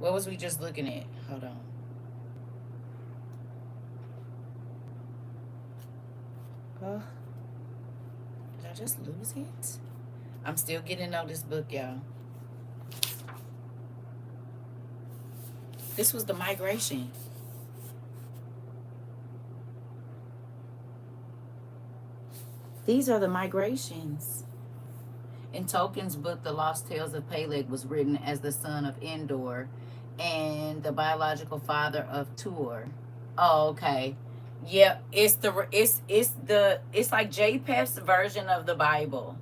Speaker 1: What was we just looking at? Hold on. Oh, did I just lose it? I'm still getting out this book, y'all. This was the migration. These are the migrations. In Tolkien's book, The Lost Tales of Peleg was written as the son of Endor and the biological father of Tuor. Oh, okay. Yeah, it's like Japheth's version of the Bible.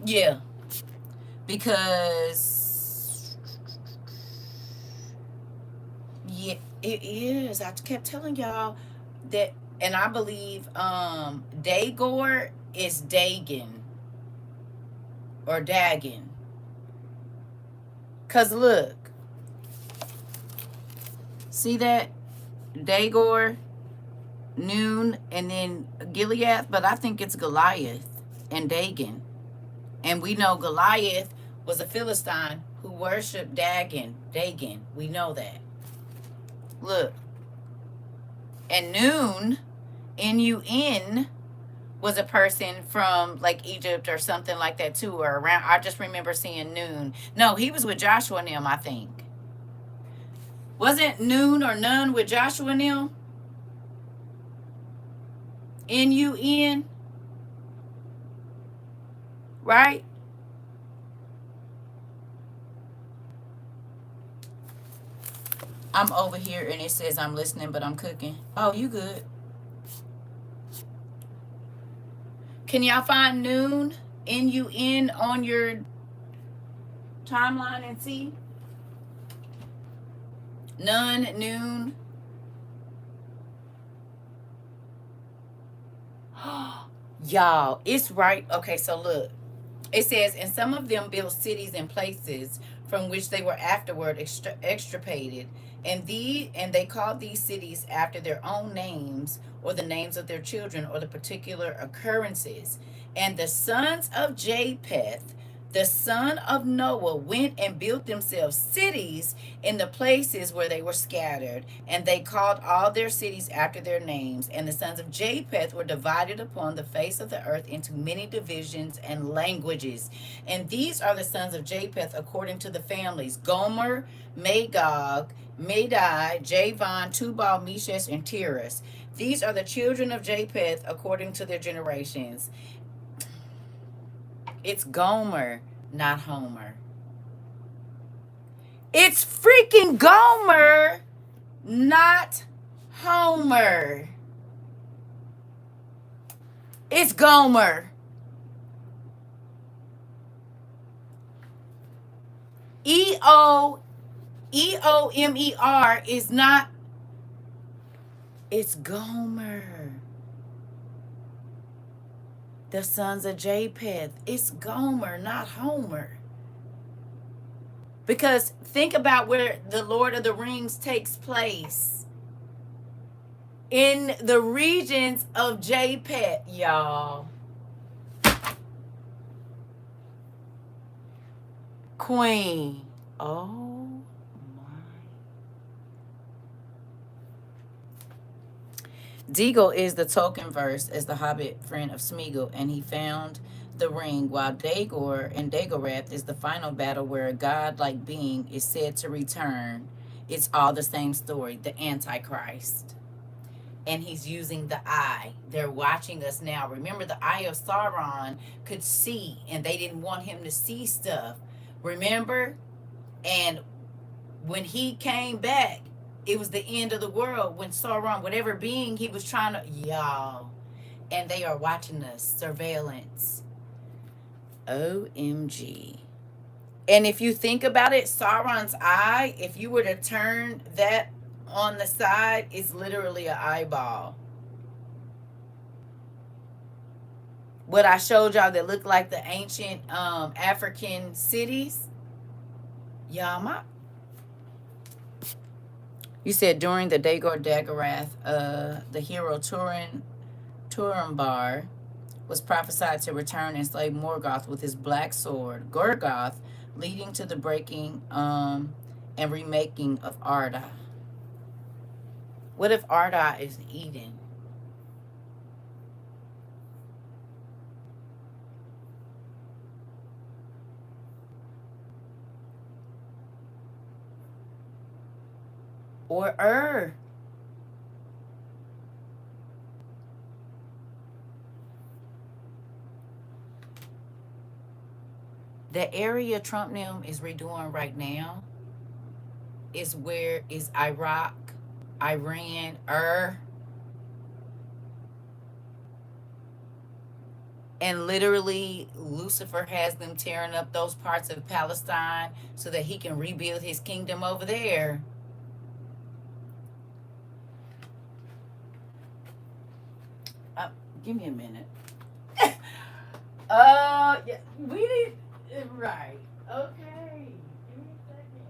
Speaker 1: Yeah, because yeah, it is. I kept telling y'all that, and I believe Dagor is Dagon or Dagon. Cause look, see that Dagor, Noon, and then Gilead, but I think it's Goliath and Dagon. And we know Goliath was a Philistine who worshipped Dagon. We know that. Look. And Noon, Nun, was a person from like Egypt or something like that too, or around. I just remember seeing Noon. No, he was with Joshua and them, I think. Wasn't Noon or Nun with Joshua and them? Nun, right? I'm over here and it says I'm listening, but I'm cooking. Oh, you good. Can y'all find Noon, Nun, on your timeline and see? Noon. Y'all, it's right. Okay, so look. It says, and some of them built cities and places from which they were afterward extirpated, and they called these cities after their own names, or the names of their children, or the particular occurrences. And the sons of Japheth, the son of Noah, went and built themselves cities in the places where they were scattered, and they called all their cities after their names. And the sons of Japheth were divided upon the face of the earth into many divisions and languages. And these are the sons of Japheth according to the families: Gomer, Magog, Madai, Javan, Tubal, Meshes, and Tiras. These are the children of Japheth according to their generations. It's Gomer, not Homer. It's freaking Gomer, not Homer. It's Gomer. Eomer is not. It's Gomer. The sons of Japheth. It's Gomer, not Homer. Because think about where the Lord of the Rings takes place. In the regions of Japheth, y'all. Queen. Oh my. Deagle is the Tolkien verse as the Hobbit friend of Smeagol, and he found the ring, while Dagor and Dagorath is the final battle where a godlike being is said to return. It's all the same story, the Antichrist. And he's using the eye. They're watching us now. Remember, the eye of Sauron could see, and they didn't want him to see stuff. Remember? And when he came back, it was the end of the world when Sauron, whatever being he was trying to, y'all, and they are watching us, surveillance. OMG. And if you think about it, Sauron's eye, if you were to turn that on the side, it's literally an eyeball. What I showed y'all that looked like the ancient African cities. Y'all, you said during the Dagor Dagorath, the hero Turambar was prophesied to return and slay Morgoth with his black sword, Gorgoth, leading to the breaking and remaking of Arda. What if Arda is Eden? Or The area Trump now is redoing right now is where is Iraq, Iran, and literally Lucifer has them tearing up those parts of Palestine so that he can rebuild his kingdom over there. Uh, Give me a minute. Yeah, we did right. Okay. Give me a second.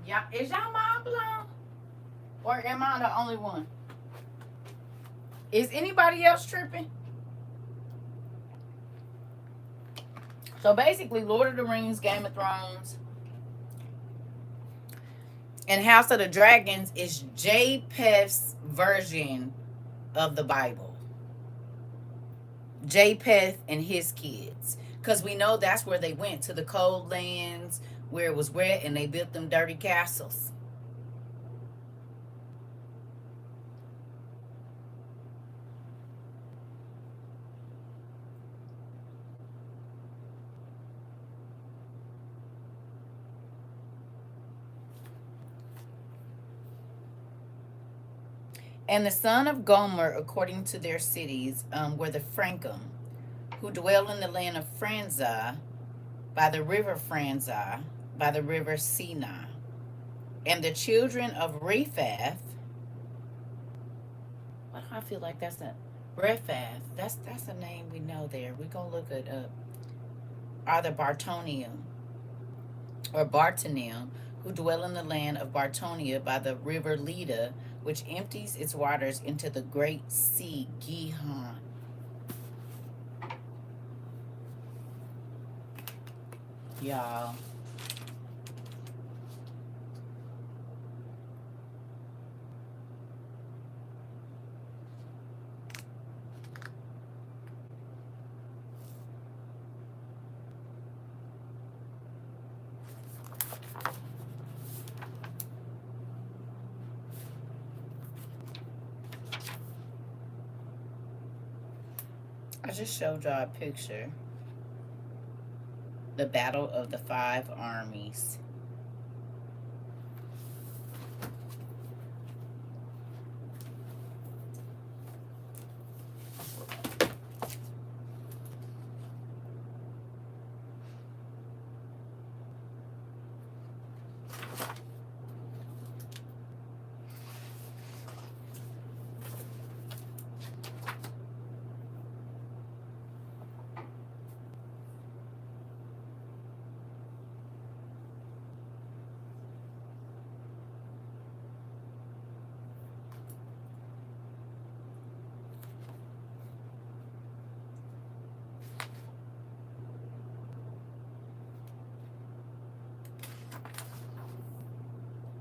Speaker 1: Yeah, is y'all mind blown? Or am I the only one? Is anybody else tripping? So basically, Lord of the Rings, Game of Thrones, and House of the Dragons is Japheth's version of the Bible. Japheth and his kids. Because we know that's where they went, to the cold lands where it was wet, and they built them dirty castles. And the son of Gomer, according to their cities, were the Frankum, who dwell in the land of Franza, by the river Franza, by the river Sina. And the children of Rephath, why do I feel like that's a Rephath? That's a name we know there. We're gonna look it up. Are the Bartonium or Bartonim, who dwell in the land of Bartonia by the river Leda, which empties its waters into the great sea Gihon. Y'all. I just showed y'all a picture. The Battle of the Five Armies.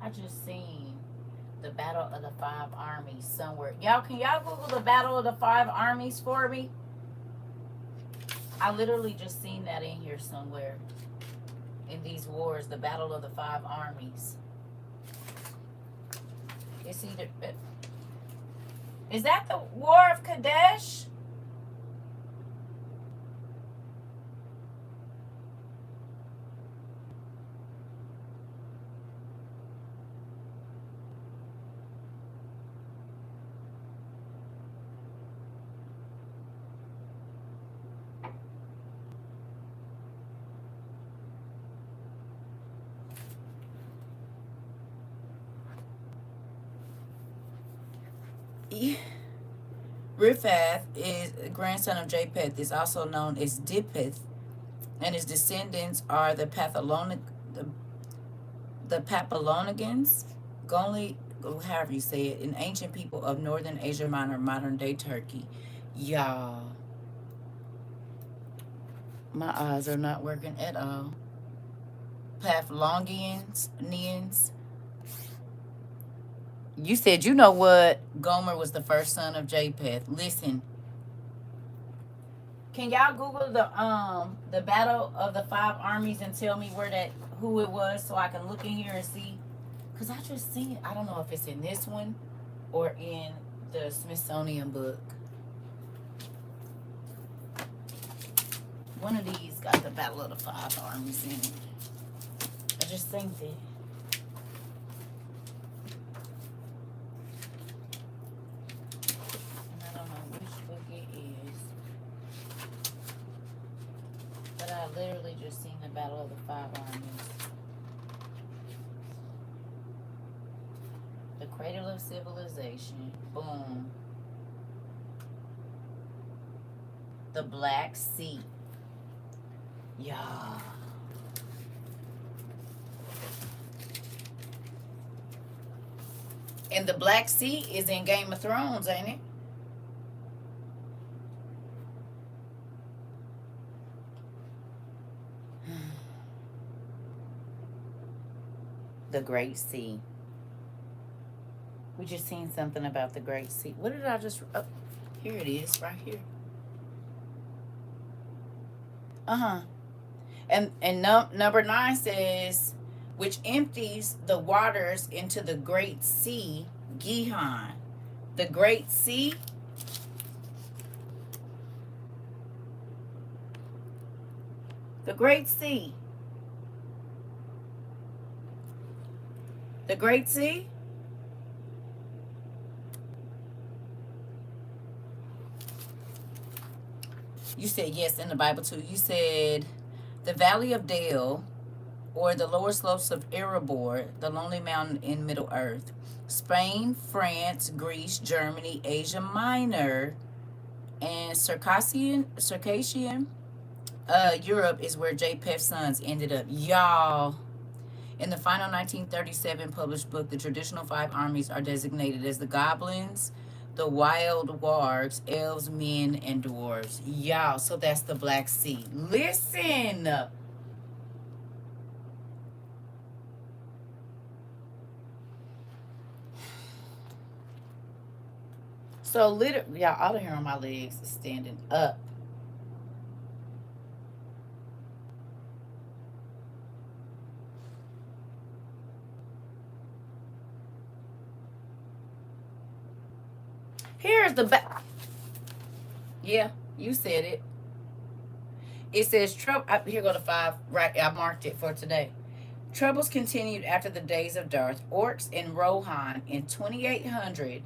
Speaker 1: I just seen the Battle of the Five Armies somewhere. Y'all, can y'all Google the Battle of the Five Armies for me? I literally just seen that in here somewhere. In these wars, the Battle of the Five Armies. It's either... Is that the War of Kadesh? Riphath is a grandson of Japheth, is also known as Dipheth, and his descendants are the Papillonians, Gonli, however you say it, an ancient people of northern Asia Minor, modern day Turkey. Y'all, my eyes are not working at all. Paphlongians, Nians. You said you know what? Gomer was the first son of Japheth. Listen, can y'all Google the battle of the five armies and tell me who it was so I can look in here and see? Cause I just seen it. I don't know if it's in this one or in the Smithsonian book. One of these got the battle of the five armies in it. I just think that. And I don't know which book it is. But I literally just seen the battle of the five armies. The cradle of civilization. Boom. The Black Sea. Yeah. And the Black Sea is in Game of Thrones, ain't it? The Great Sea. We just seen something about the Great Sea. What did I just... Oh, here it is, right here. Uh-huh. And number 9 says, which empties the waters into the Great Sea, Gihon. The Great Sea. The Great Sea. The Great Sea. You said yes in the Bible too. You said the Valley of Dale, or the lower slopes of Erebor, the lonely mountain in Middle Earth. Spain, France, Greece, Germany, Asia Minor, and Circassian Europe is where Japheth's sons ended up. Y'all, in the final 1937 published book, the traditional five armies are designated as the goblins, the wild wargs, elves, men, and dwarves. Y'all, so that's the Black Sea. Listen. So literally, y'all ought to hear on my legs standing up. Here's the back. Yeah, you said it. It says trouble. Here go the 5. Right, I marked it for today. Troubles continued after the days of Darth, Orcs, and Rohan in 2800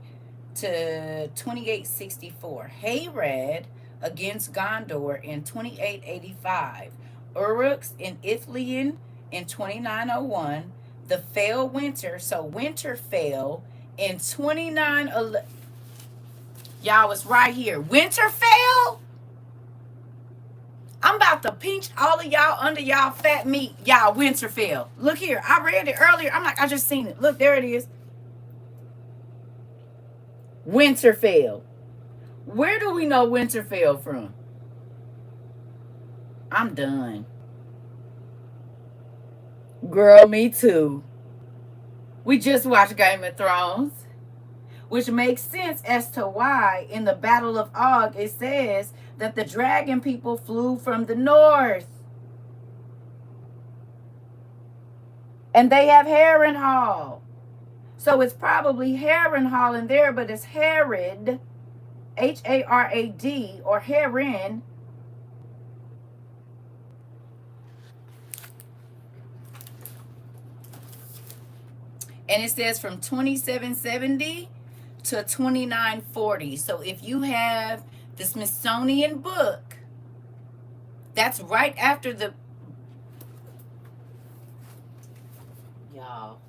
Speaker 1: to 2864. Hayrad against Gondor in 2885. Uruks and Ithilien in 2901. The Fell Winter, so Winterfell in 2911. Y'all, it's right here. Winterfell? I'm about to pinch all of y'all under y'all fat meat. Y'all, Winterfell. Look here. I read it earlier. I'm like, I just seen it. Look, there it is. Winterfell. Where do we know Winterfell from? I'm done. Girl, me too. We just watched Game of Thrones, which makes sense as to why in the Battle of Og it says that the dragon people flew from the north. And they have Harrenhal. So it's probably Harrenhal in there, but it's Harad, Harad, or Heron. And it says from 2770 to 2940. So if you have the Smithsonian book, that's right after the... Y'all.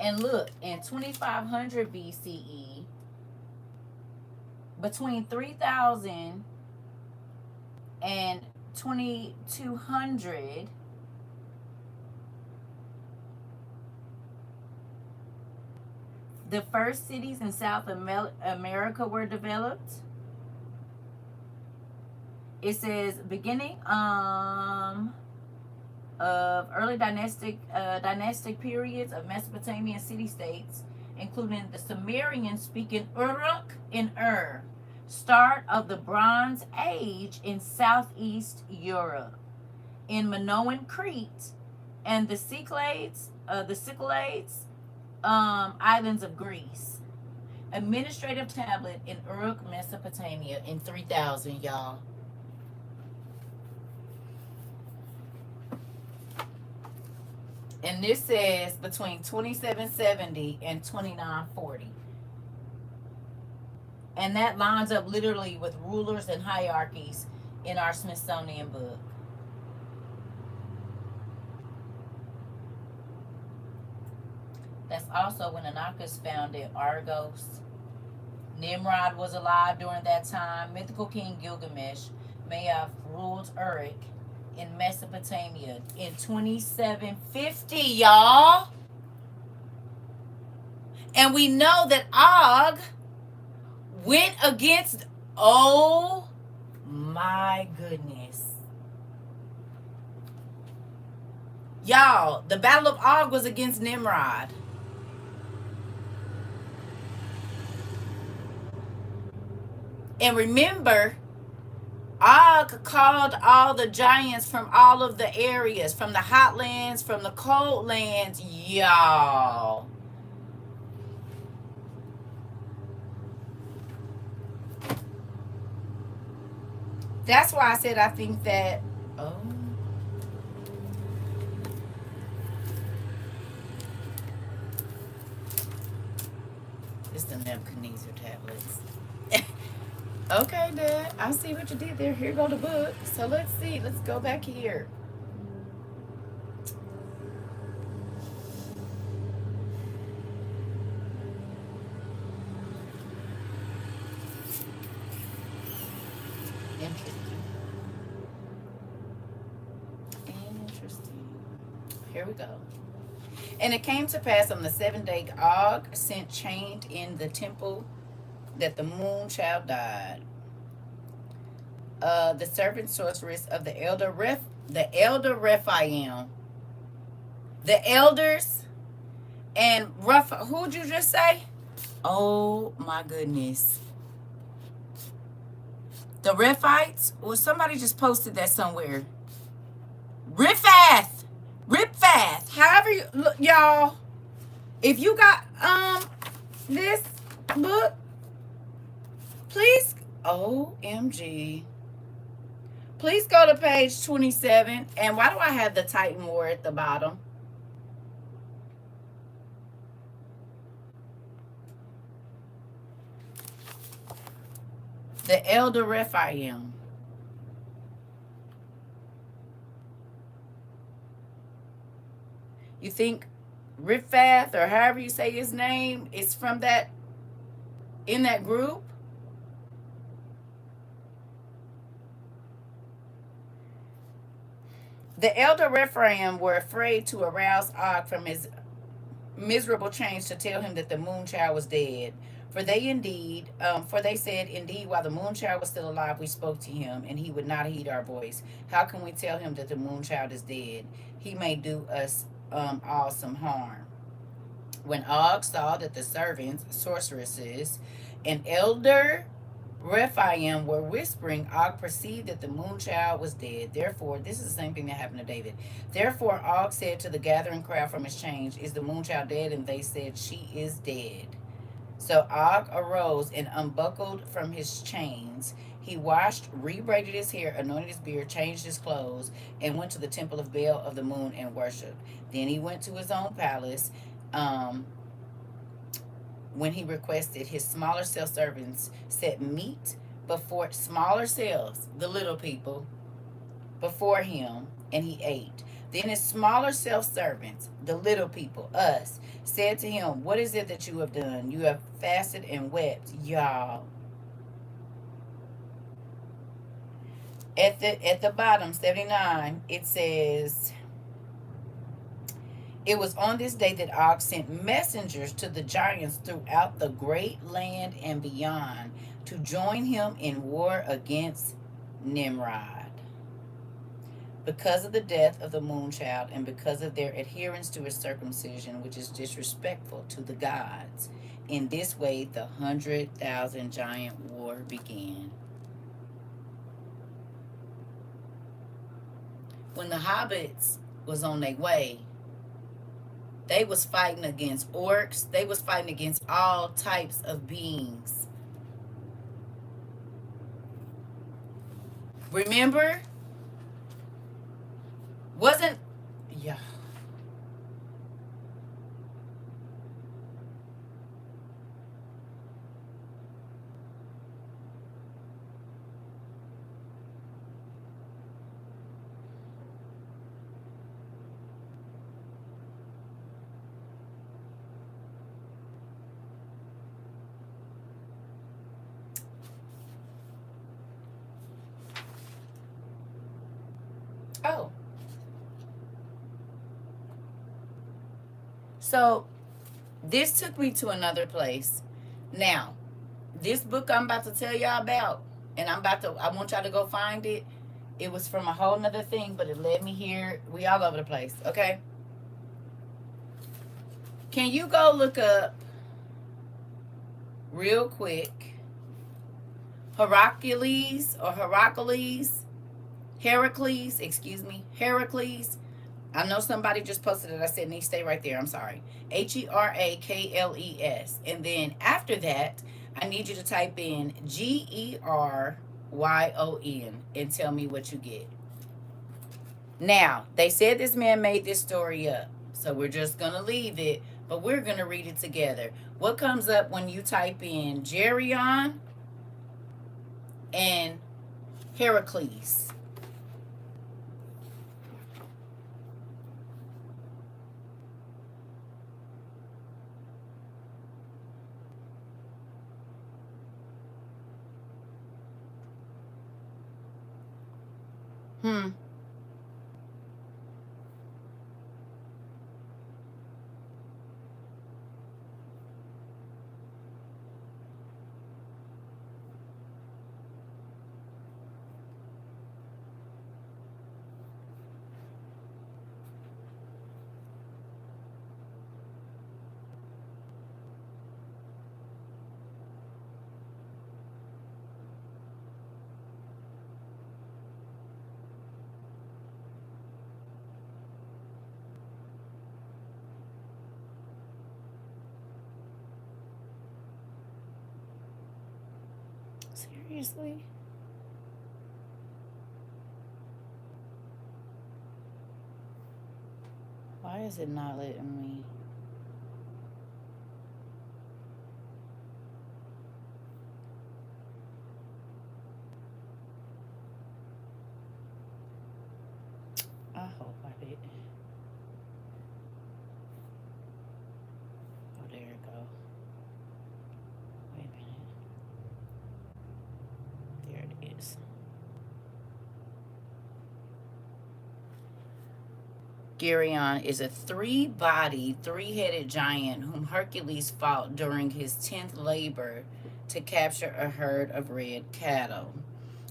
Speaker 1: And look, in 2500 BCE, between 3000 and 2200, the first cities in South America were developed. It says beginning of early dynastic periods of Mesopotamian city-states, including the Sumerian speaking Uruk and Ur. Start of the Bronze Age in southeast Europe, in Minoan Crete, and the Cyclades, islands of Greece. Administrative tablet in Uruk, Mesopotamia, in 3000, y'all. And this says between 2770 and 2940. And that lines up literally with rulers and hierarchies in our Smithsonian book. That's also when Anakis founded Argos. Nimrod was alive during that time. Mythical king Gilgamesh may have ruled Uruk in Mesopotamia in 2750, y'all. And we know that Og went against, oh my goodness. Y'all, the Battle of Og was against Nimrod. And remember, Og called all the giants from all of the areas, from the hot lands, from the cold lands, y'all. That's why I said I think that, oh. It's the Nebuchadnezzar tablets. Okay, Dad, I see what you did there. Here go the book. So let's see. Let's go back here. Interesting. Here we go. And it came to pass on the 7th day, Og sent chained in the temple that the moon child died. The servant sorceress of the elder Rephaim, the elders, and who'd you just say? Oh my goodness. The Rephites? Well, somebody just posted that somewhere. Riphath. However you look, y'all. If you got this book, please, OMG. Please go to page 27. And why do I have the Titan War at the bottom? The elder Rephaim. You think Riphath, or however you say his name, is from that, in that group? The elder Rephaim were afraid to arouse Og from his miserable change to tell him that the moon child was dead. For they said, indeed, while the moon child was still alive, we spoke to him, and he would not heed our voice. How can we tell him that the moon child is dead? He may do us all some harm. When Og saw that the servants, sorceresses, and elder Rephaim were whispering, Og perceived that the moon child was dead. Therefore, this is the same thing that happened to David. Therefore, Og said to the gathering crowd from his change, is the moon child dead? And they said, she is dead. So Og arose and unbuckled from his chains. He washed, rebraided his hair, anointed his beard, changed his clothes, and went to the temple of Baal of the moon and worshipped. Then he went to his own palace. When he requested, his smaller cell servants set meat before smaller cells, the little people, before him, and he ate. Then his smaller self servants, the little people, us, said to him, "What is it that you have done? You have fasted and wept." Y'all, at the bottom, 79, it says, "It was on this day that Og sent messengers to the giants throughout the great land and beyond to join him in war against Nimrod. Because of the death of the moon child and because of their adherence to his circumcision, which is disrespectful to the gods. In this way, the 100,000 giant war began." When the hobbits was on their way, they was fighting against orcs. They was fighting against all types of beings. Remember? Wasn't, yeah. Oh, so this took me to another place. Now, this book I'm about to tell y'all about, and I want y'all to go find it. It was from a whole nother thing, but it led me here. We all over the place, okay? Can you go look up real quick Heracles, excuse me, Heracles. I know somebody just posted it. I said, need to stay right there. I'm sorry. Herakles. And then after that, I need you to type in Geryon and tell me what you get. Now, they said this man made this story up. So we're just going to leave it, but we're going to read it together. What comes up when you type in Geryon and Heracles? Hmm. Seriously? Why is it not letting me? I hope I did. Oh, there it go. Wait a minute. There it is. Geryon is a three-bodied, three-headed giant whom Hercules fought during his 10th labor to capture a herd of red cattle.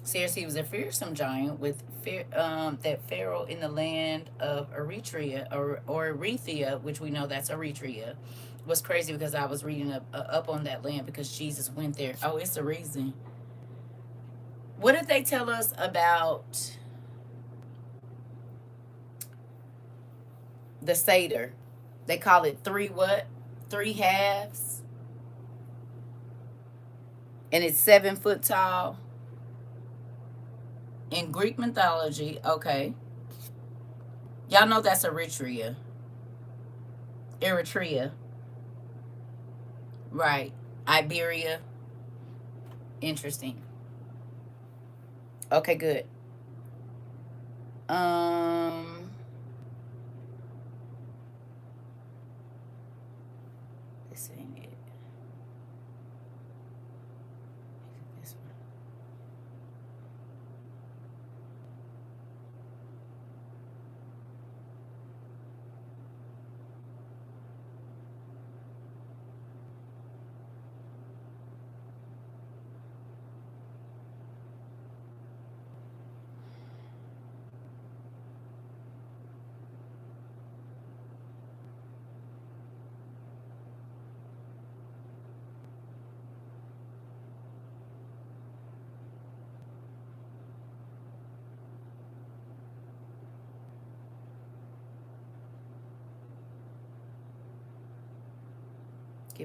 Speaker 1: Says he was a fearsome giant with that Pharaoh in the land of Eritrea or Erythea, which we know that's Eritrea, was crazy because I was reading up on that land because Jesus went there. Oh, it's the reason. What did they tell us about the Seder? They call it three what? Three halves, and it's 7 foot tall. In Greek mythology, okay. Y'all know that's Eritrea. Eritrea. Right. Iberia. Interesting. Okay, good. Um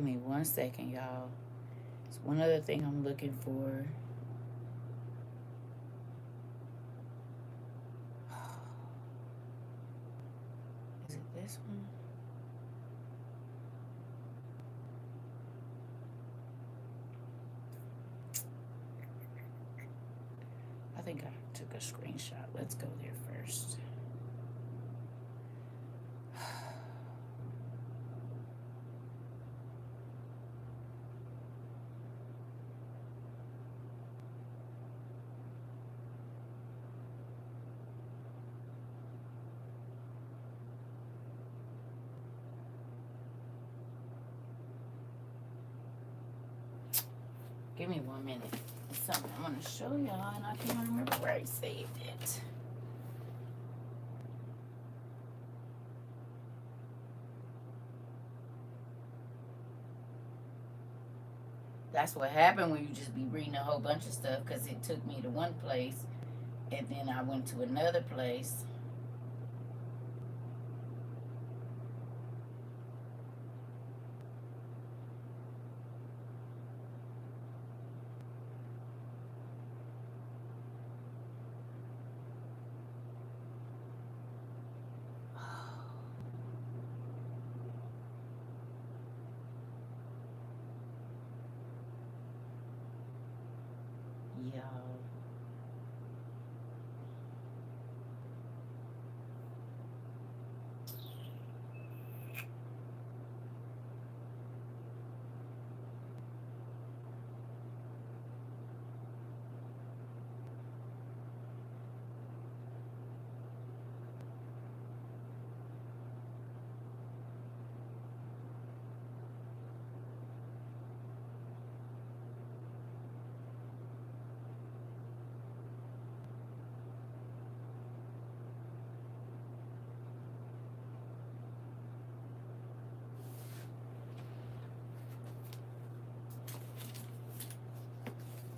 Speaker 1: Give me 1 second, y'all. It's one other thing I'm looking for. Is it this one? I think I took a screenshot. Let's go there first. Give me 1 minute. It's something I want to show y'all, and I can't remember where I saved it. That's what happened when you just be reading a whole bunch of stuff, because it took me to one place, and then I went to another place. Y'all.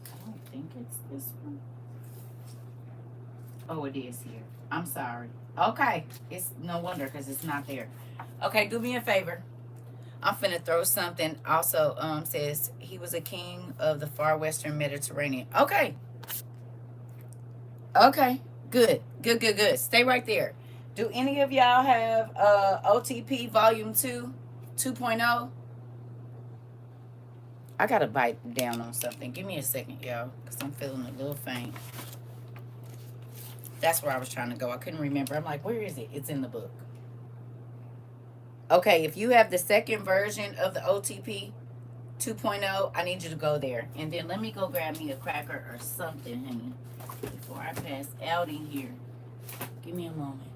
Speaker 1: I don't think it's this one. Oh, it is here. I'm sorry. Okay. It's no wonder, because it's not there. Okay, do me a favor. I'm finna throw something. Also, says he was a king of the far western Mediterranean. Okay. Okay. Good. Good, good, good. Stay right there. Do any of y'all have OTP Volume 2, 2.0? I gotta bite down on something. Give me a second, y'all, because I'm feeling a little faint. That's where I was trying to go. I couldn't remember. I'm like, where is it? It's in the book. Okay, if you have the second version of the OTP 2.0, I need you to go there. And then let me go grab me a cracker or something, honey, before I pass out in here. Give me a moment.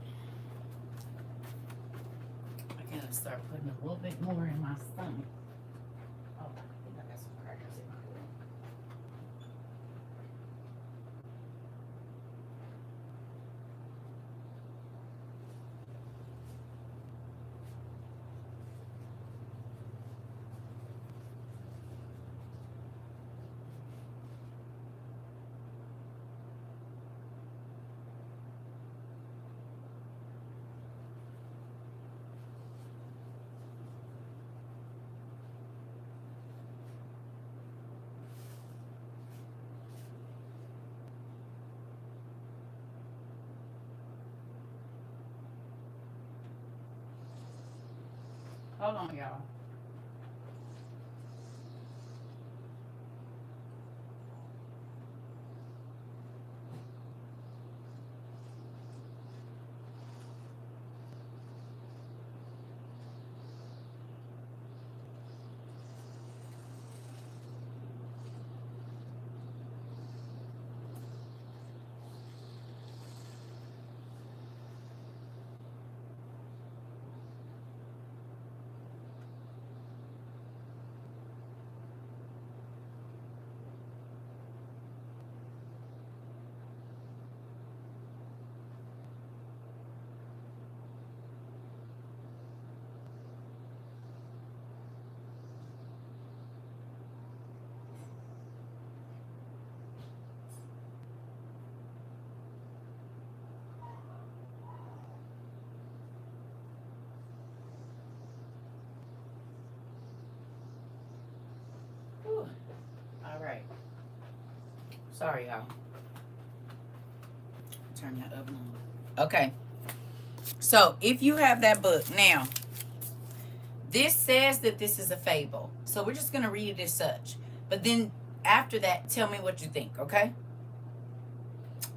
Speaker 1: I gotta start putting a little bit more in my stomach. Oh, I think I got some crackers in my room. Hold on, y'all. Sorry, y'all. Turn that oven on. Okay. So if you have that book now, this says that this is a fable. So we're just gonna read it as such. But then after that, tell me what you think, okay?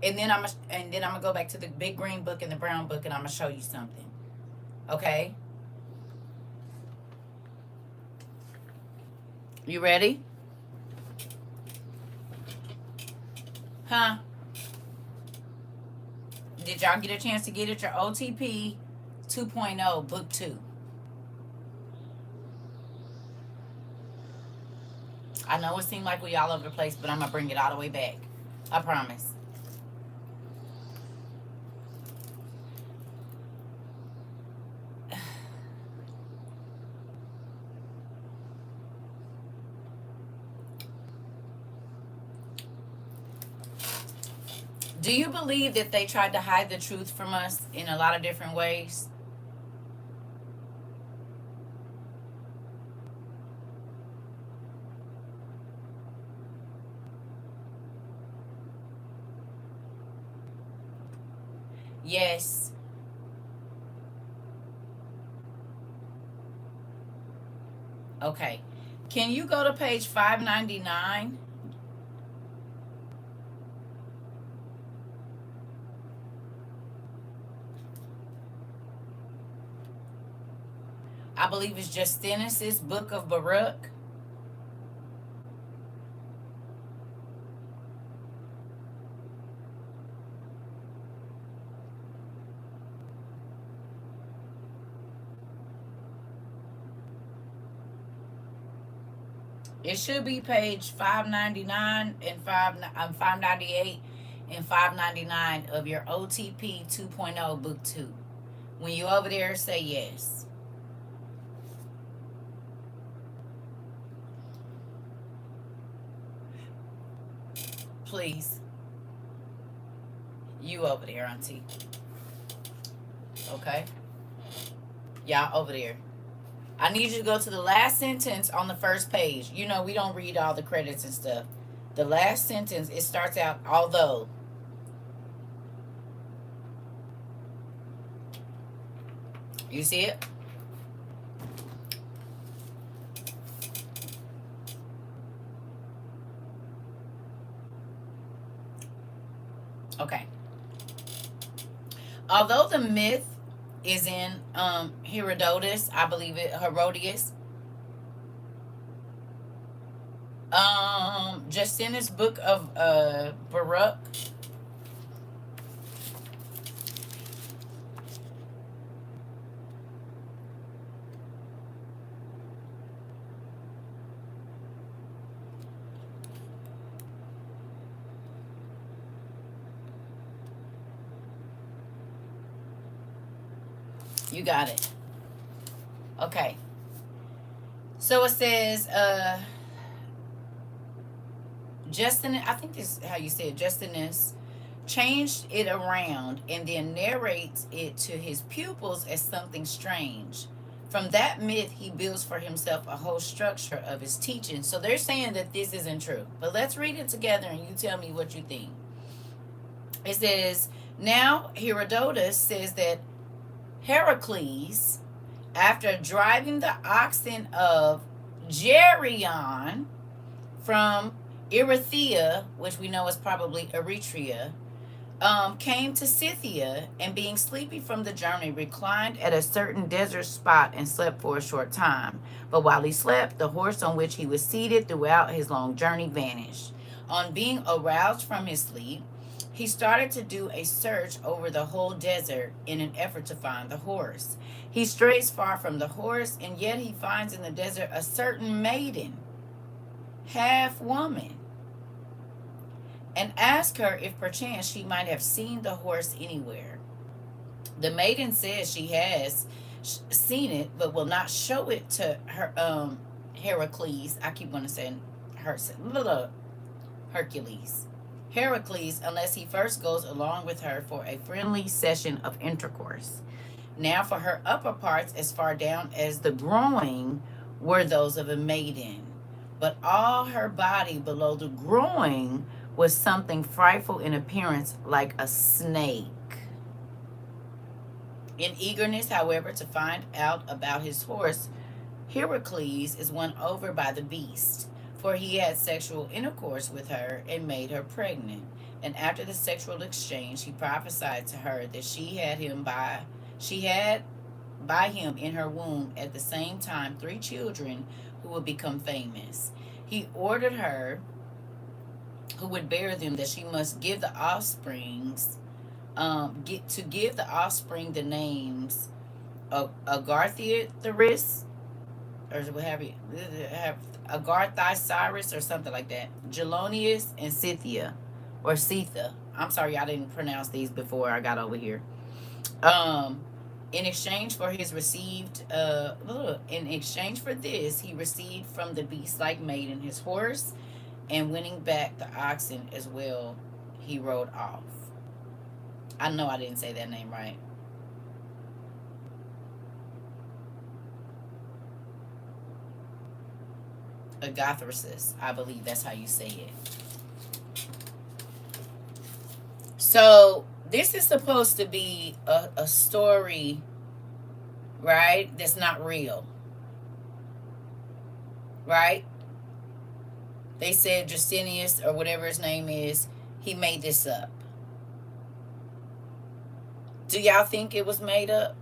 Speaker 1: And then I'm gonna go back to the big green book and the brown book, and I'm gonna show you something. Okay? You ready? Huh? Did y'all get a chance to get it? Your OTP 2.0 book 2. I know it seemed like we all over the place, but I'm gonna bring it all the way back. I promise. Do you believe that they tried to hide the truth from us in a lot of different ways? Yes. Okay. Can you go to page 599? I believe it's Justinus's Book of Baruch. It should be page 599 and 598 and 599 of your OTP 2.0 book 2. When you over there, say yes. Please. You over there, Auntie. Okay? Y'all over there. I need you to go to the last sentence on the first page. You know, we don't read all the credits and stuff. The last sentence, it starts out, although. You see it? Okay. Although the myth is in Herodotus, I believe it, Herodias, Justinus Book of Baruch. You got it. Okay. So it says, Justin, I think this is how you say it, Justinus changed it around and then narrates it to his pupils as something strange. From that myth, he builds for himself a whole structure of his teaching. So they're saying that this isn't true. But let's read it together and you tell me what you think. It says, now Herodotus says that Heracles, after driving the oxen of Geryon from Erythea, which we know is probably Eritrea, came to Scythia, and being sleepy from the journey, reclined at a certain desert spot and slept for a short time. But while he slept, the horse on which he was seated throughout his long journey vanished. On being aroused from his sleep, he started to do a search over the whole desert in an effort to find the horse. He strays far from the horse, and yet he finds in the desert a certain maiden, half woman, and asks her if perchance she might have seen the horse anywhere. The maiden says she has seen it, but will not show it to her Heracles. I keep wanting to say Hercules. Heracles, unless he first goes along with her for a friendly session of intercourse. Now for her upper parts, as far down as the groin, were those of a maiden, but all her body below the groin was something frightful in appearance, like a snake. In eagerness, however, to find out about his horse, Heracles is won over by the beast, for he had sexual intercourse with her and made her pregnant. And after the sexual exchange, he prophesied to her that she had by him in her womb at the same time 3 children who would become famous. He ordered her who would bear them that she must give the give the offspring the names of Agartharis, or what have you, have Agarthasaurus or something like that, Gelonius and Scythia, or Setha. I'm sorry, I didn't pronounce these before I got over here. Um, in exchange for in exchange for this, he received from the beast-like maiden his horse, and winning back the oxen as well, he rode off. I know I didn't say that name right. Agathrasis, I believe that's how you say it. So this is supposed to be a story, right? That's not real, right? They said Justinius, or whatever his name is, he made this up. Do y'all think it was made up?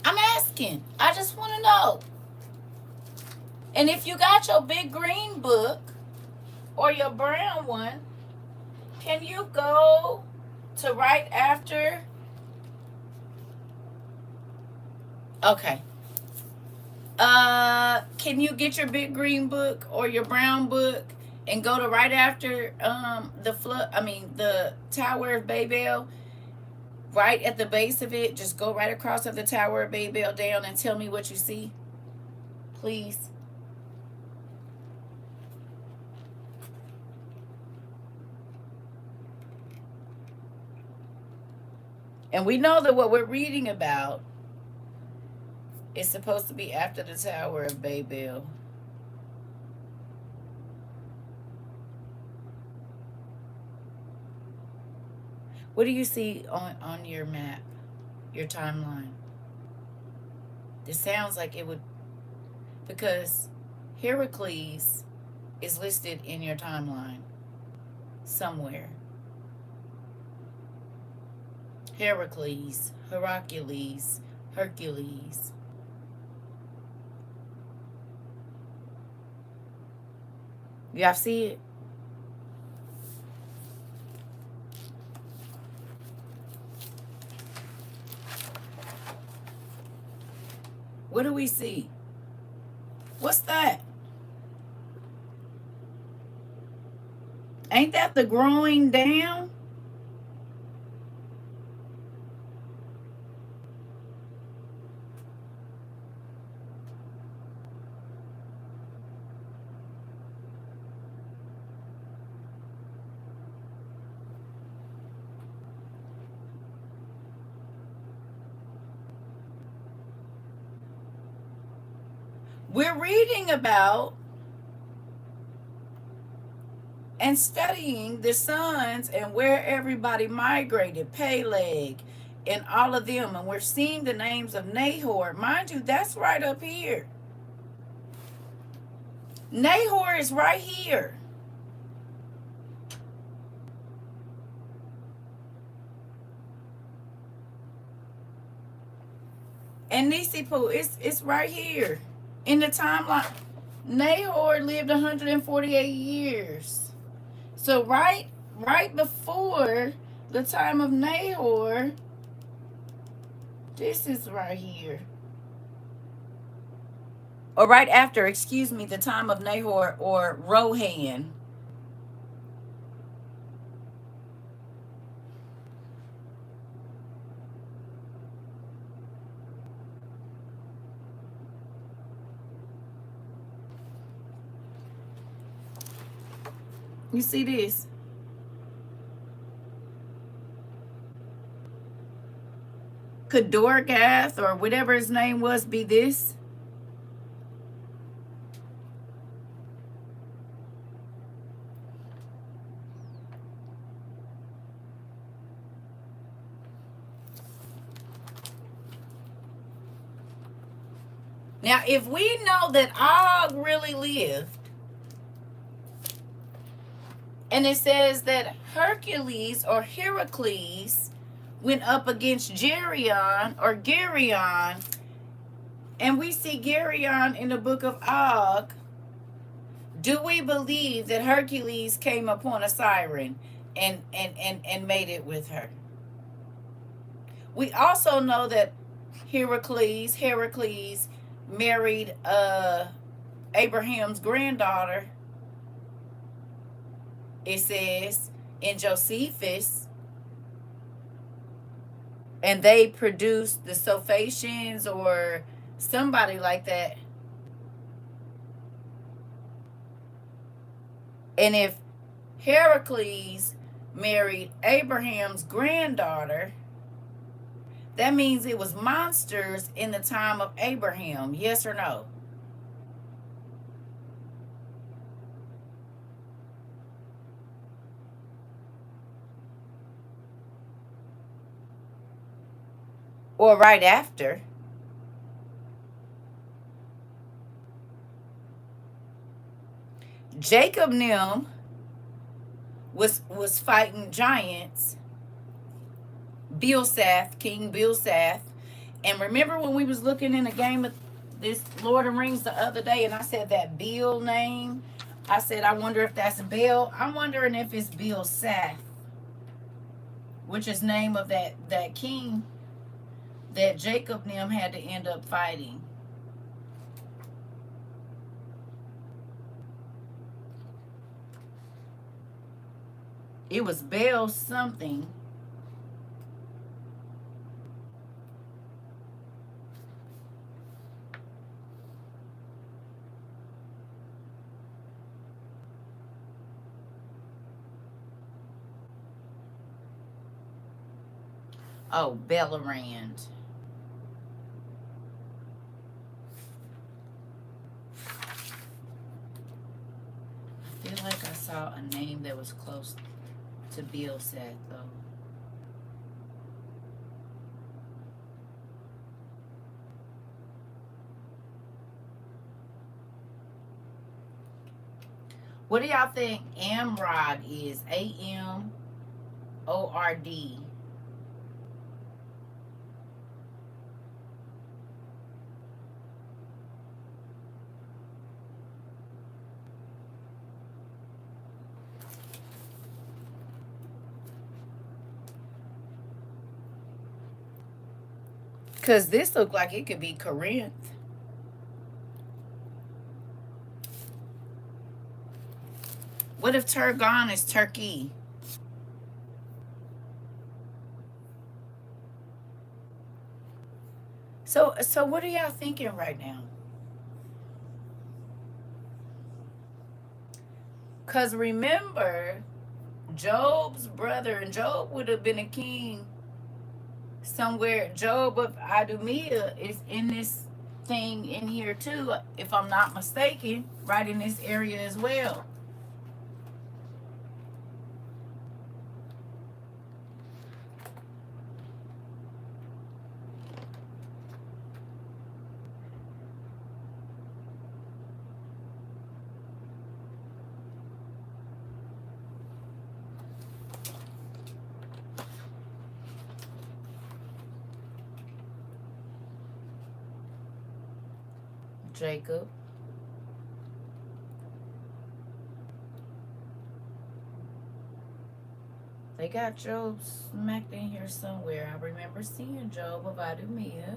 Speaker 1: I'm asking. I just want to know. And if you got your big green book or your brown one, can you go to right after? Okay. Can you get your big green book or your brown book and go to right after the Tower of Babel, right at the base of it? Just go right across of the Tower of Babel down and tell me what you see, please. And we know that what we're reading about is supposed to be after the Tower of Babel. What do you see on your map, your timeline? It sounds like it would, because Heracles is listed in your timeline somewhere. Heracles, Hercules, Hercules. Y'all see it? What do we see? What's that? Ain't that the growing down? We're reading about and studying the sons and where everybody migrated, Peleg and all of them, and we're seeing the names of Nahor. Mind you, that's right up here. Nahor is right here. And Nisipu, it's right here in the timeline. Nahor lived 148 years. So right before the time of Nahor, this is right here. or right after, excuse me, the time of Nahor or Rohan. You see this? Could Dorgath or whatever his name was be this? Now, if we know that Og really lived, and it says that Hercules or Heracles went up against Geryon or Geryon, and we see Geryon in the book of Og, do we believe that Hercules came upon a siren and made it with her? We also know that Heracles married Abraham's granddaughter, it says, in Josephus, and they produced the Sophaeans or somebody like that. And if Heracles married Abraham's granddaughter, that means it was monsters in the time of Abraham. Yes or no? Or right after? Jacob Nim was fighting giants. Bilsath, King Bilsath. And remember when we was looking in the game of this Lord of the Rings the other day, and I said that Bill name? I said, I wonder if that's Bill. I'm wondering if it's Bilsath, which is name of that king that Jacob Nim had to end up fighting. It was Baal something. Oh, Bellerand. I feel like I saw a name that was close to Bilsath, though. What do y'all think Amrod is? Amord. Because this looked like it could be Corinth. What if Turgon is Turkey? So what are y'all thinking right now? Because remember, Job's brother, and Job would have been a king somewhere. Job of Idumea is in this thing in here too, if I'm not mistaken, right in this area as well. Jacob. They got Job smacked in here somewhere. I remember seeing Job of Idumea.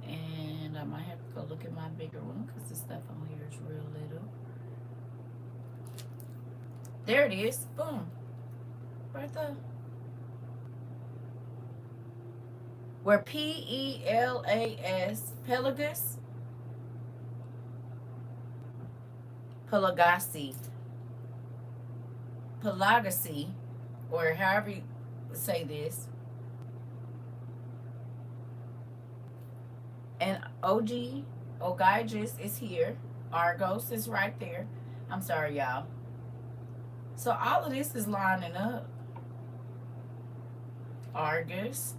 Speaker 1: And I might have to go go look at my bigger one because the stuff on here is real little. There it is. Boom. Right there. Where Pelas, Pelagus, Pelagasi, Pelagasi, or however you say this, and Ogyges is here. Argos is right there. I'm sorry, y'all. So all of this is lining up. Argus,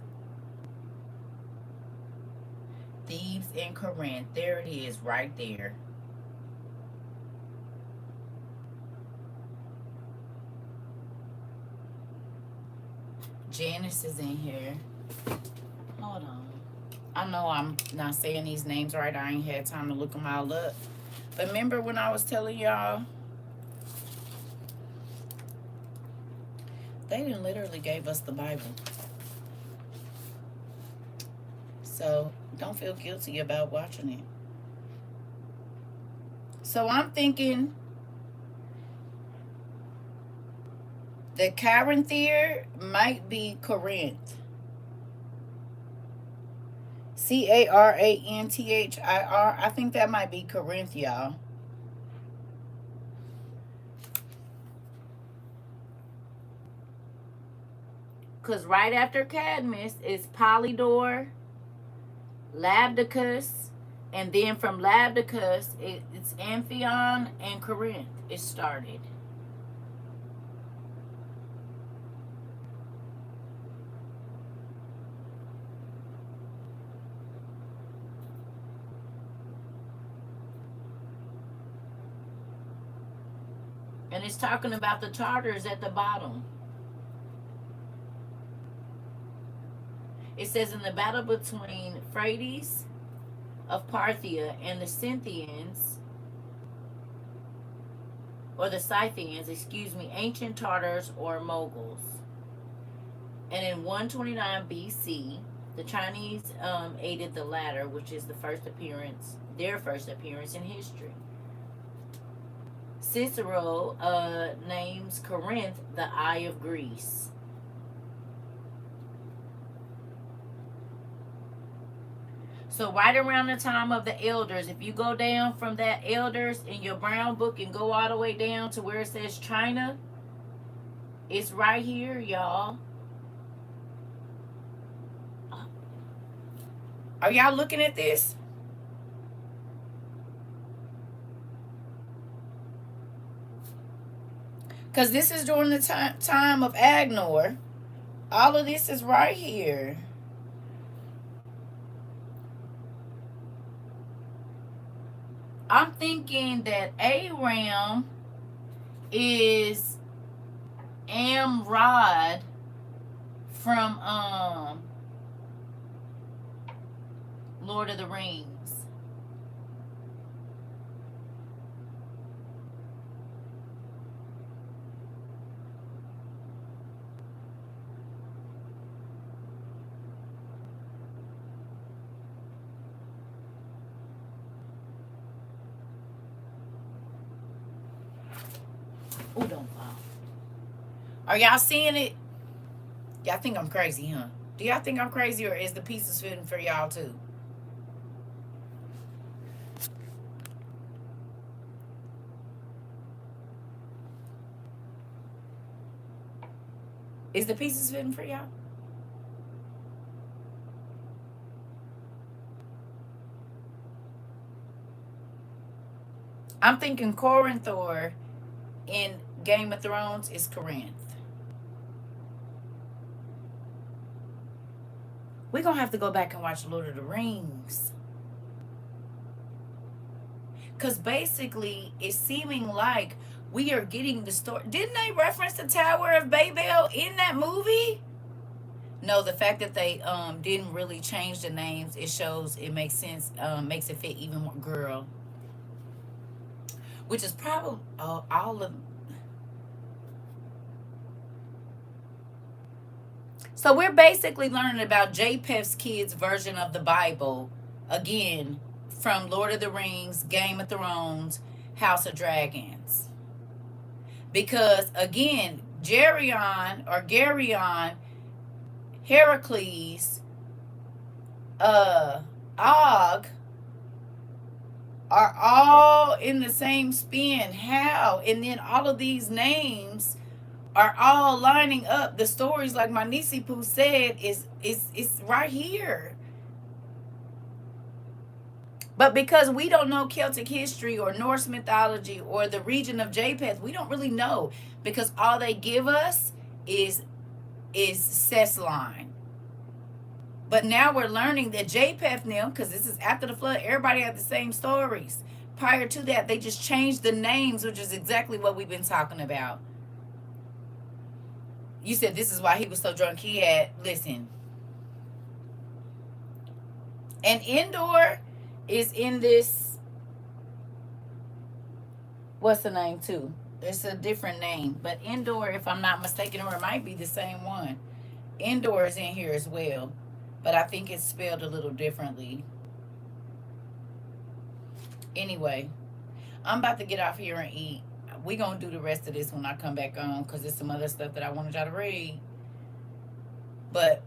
Speaker 1: Thebes, and Corinth. There it is, right there. Janice is in here. Hold on. I know I'm not saying these names right. I ain't had time to look them all up. But remember when I was telling y'all, they done literally gave us the Bible. So don't feel guilty about watching it. So I'm thinking that Carinthir might be Corinth. Caranthir. I think that might be Corinth, y'all. Because right after Cadmus is Polydor, Labdacus, and then from Labdacus, it's Amphion and Corinth. It started. And it's talking about the Tartars at the bottom. It says in the battle between Phraates of Parthia and the Scythians, or the Scythians, excuse me, ancient Tartars or Moguls. And in 129 BC, the Chinese aided the latter, which is the first appearance, their first appearance in history. Cicero names Corinth the Eye of Greece. So right around the time of the elders, if you go down from that elders in your brown book and go all the way down to where it says China, it's right here, y'all. Are y'all looking at this? Because this is during the time of Agnor. All of this is right here. I'm thinking that Aram is Amrod from Lord of the Rings. Oh, don't fall. Are y'all seeing it? Y'all think I'm crazy, huh? Do y'all think I'm crazy, or is the pieces fitting for y'all too? Is the pieces fitting for y'all? I'm thinking Corinthor in Game of Thrones is Corinth. We're going to have to go back and watch Lord of the Rings. Because basically, it's seeming like we are getting the story. Didn't they reference the Tower of Babel in that movie? No, the fact that they didn't really change the names, it shows, it makes sense, makes it fit even more. Girl. Which is probably all of... So we're basically learning about Japheth's kids' version of the Bible, again, from Lord of the Rings, Game of Thrones, House of Dragons. Because again, Geryon, Heracles, Og are all in the same spin. How? And then all of these names are all lining up. The stories, like my niece Pooh said, is right here. But because we don't know Celtic history or Norse mythology or the region of Japheth, we don't really know, because all they give us is Seth's line. But now we're learning that Japheth now, because this is after the flood, everybody had the same stories. Prior to that, they just changed the names, which is exactly what we've been talking about. You said this is why he was so drunk. He had, listen. And Endor is in this, what's the name too? It's a different name. But Endor, if I'm not mistaken, or it might be the same one. Endor is in here as well. But I think it's spelled a little differently. Anyway, I'm about to get off here and eat. We're going to do the rest of this when I come back on, because there's some other stuff that I wanted y'all to read. But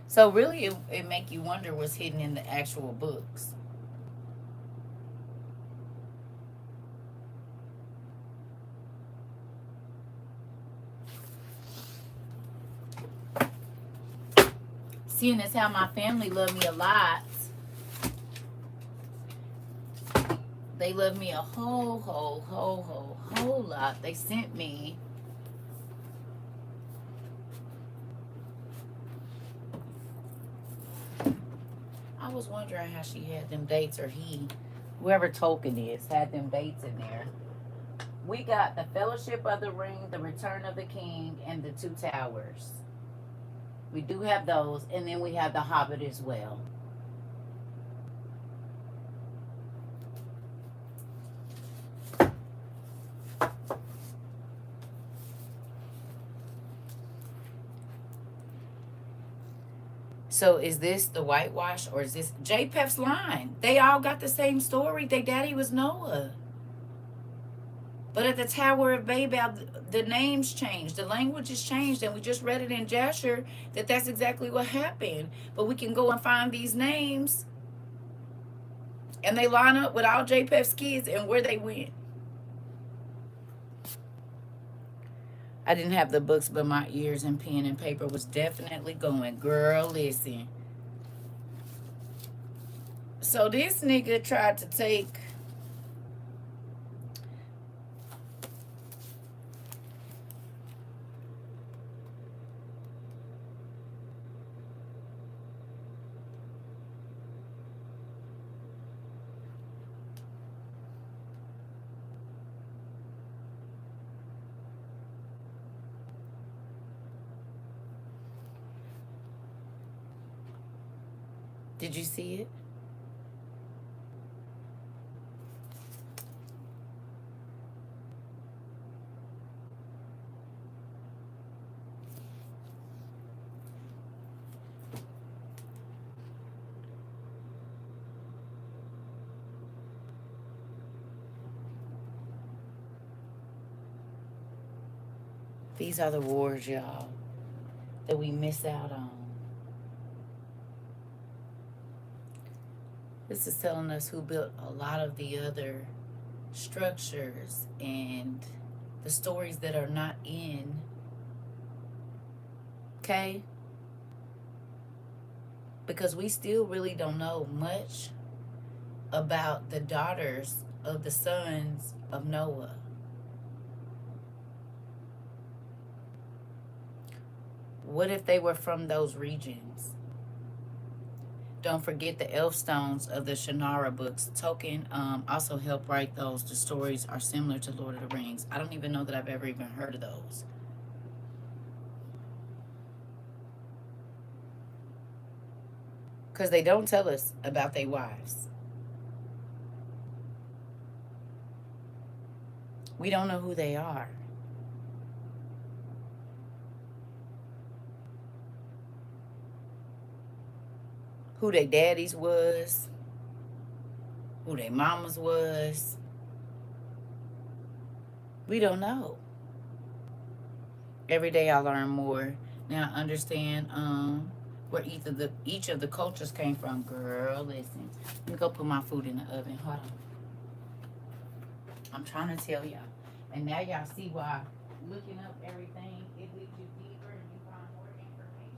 Speaker 1: so really it make you wonder what's hidden in the actual books. Seeing as how my family love me a lot, they love me a whole lot. They sent me I was wondering how she had them dates, or he, whoever Tolkien is, had them dates in there. We got the Fellowship of the Ring, the Return of the King, and the Two Towers. We do have those, and then we have the Hobbit as well. So is this the whitewash, or is this Japheth's line? They all got the same story. Their daddy was Noah. But at the Tower of Babel, the names changed, the languages changed, and we just read it in Jasher that that's exactly what happened. But we can go and find these names, and they line up with all Japheth's kids and where they went. I didn't have the books, but my ears and pen and paper was definitely going. Girl, listen. So this nigga tried to take Did you see it? These are the wars, y'all, that we miss out on. This is telling us who built a lot of the other structures and the stories that are not in. Okay? Because we still really don't know much about the daughters of the sons of Noah. What if they were from those regions? Don't forget the elf stones of the Shannara books. Tolkien also helped write those. The stories are similar to Lord of the Rings. I don't even know that I've ever even heard of those. Because they don't tell us about their wives. We don't know who they are. who their daddies was, who their mamas was. We don't know. Every day I learn more. Now I understand where each of the cultures came from. Girl, listen. Let me go put my food in the oven. Hold on. I'm trying to tell y'all. And now y'all see why looking up everything, it leads you deeper and you find more information.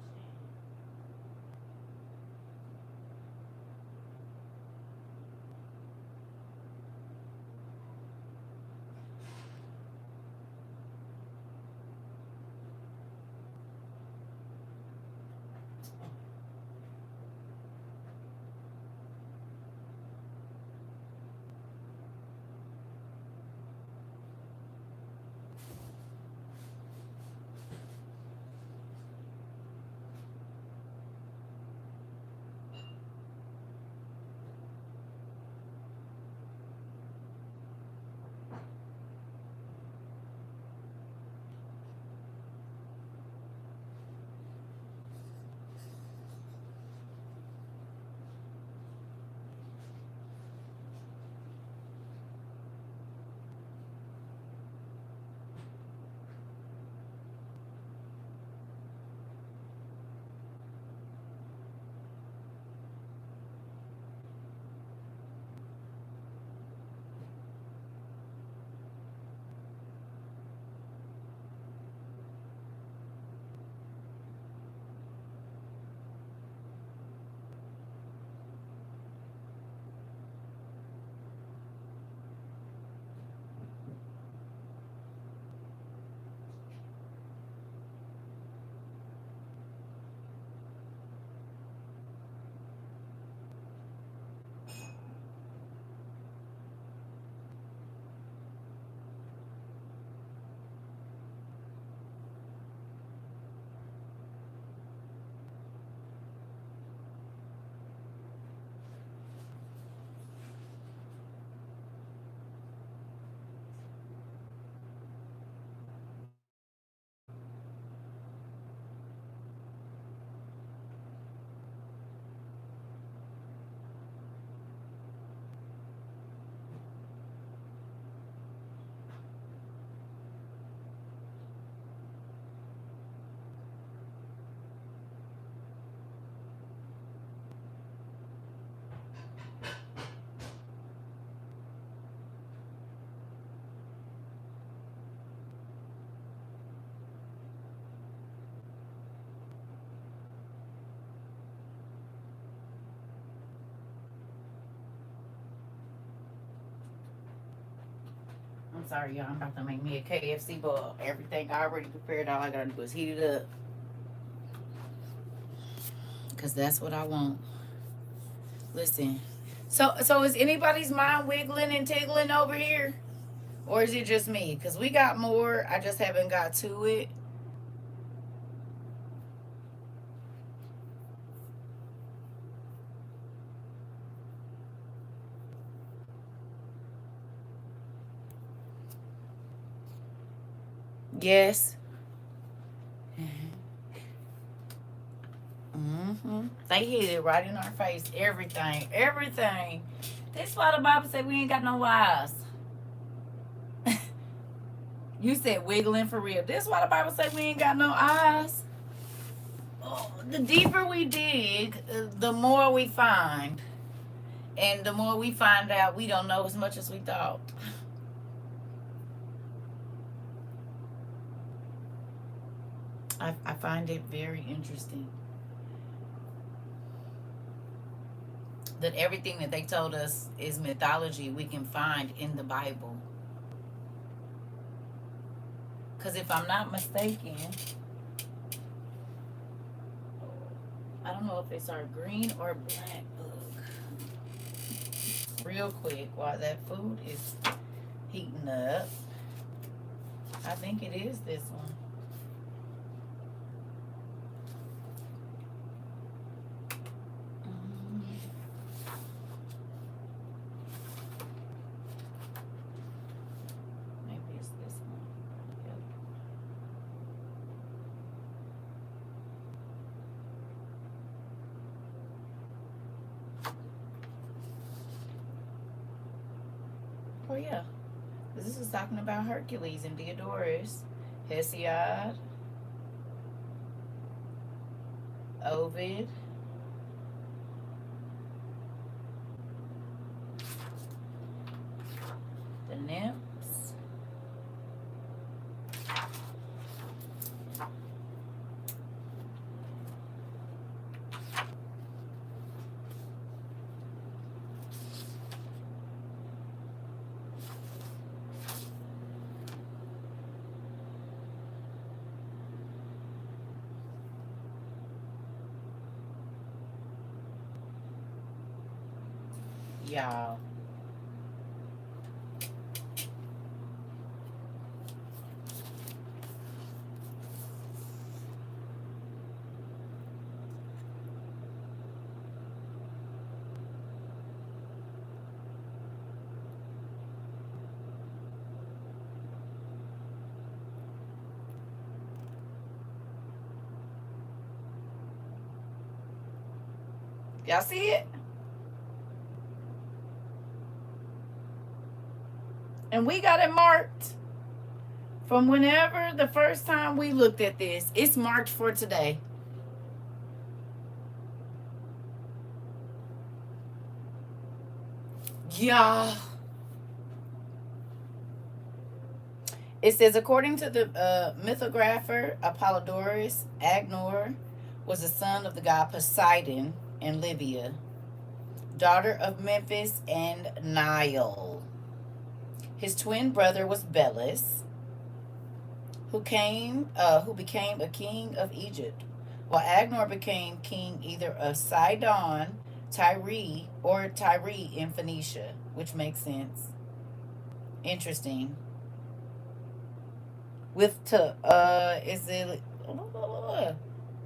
Speaker 1: I'm sorry, y'all. I'm about to make me a KFC bowl. Everything I already prepared. All I gotta do is heat it up. Because that's what I want. Listen. So is anybody's mind wiggling and tickling over here? Or is it just me? Because we got more. I just haven't got to it. Yes. They hit it right in our face. Everything. Everything. That's why the Bible said we ain't got no eyes. You said wiggling for real. That's why the Bible said we ain't got no eyes. Oh, the deeper we dig, the more we find. And the more we find out, we don't know as much as we thought. I find it very interesting that everything that they told us is mythology we can find in the Bible. Because if I'm not mistaken, I don't know if it's our green or black book. Real quick, while that food is heating up, I think it is this one. Oh, yeah. This is talking about Hercules and Diodorus, Hesiod, Ovid, the nymphs. Y'all. Y'all see it? And we got it marked from whenever the first time we looked at this. It's marked for today. Yeah. It says, according to the mythographer Apollodorus, Agnor was the son of the god Poseidon and Livia, daughter of Memphis and Nile. His twin brother was Belus, who became a king of Egypt, while Agnor became king either of Sidon, Tyre, or Tyre in Phoenicia, which makes sense. Interesting. With is it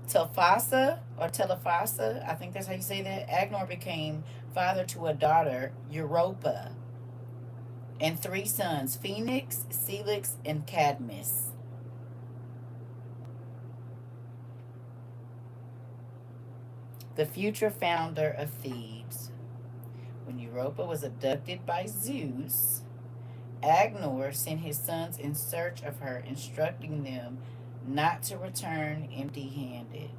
Speaker 1: Telphasa or Telephasa? I think that's how you say that. Agnor became father to a daughter, Europa, and three sons, Phoenix, Celix, and Cadmus. The future founder of Thebes. When Europa was abducted by Zeus, Agnor sent his sons in search of her, instructing them not to return empty handed.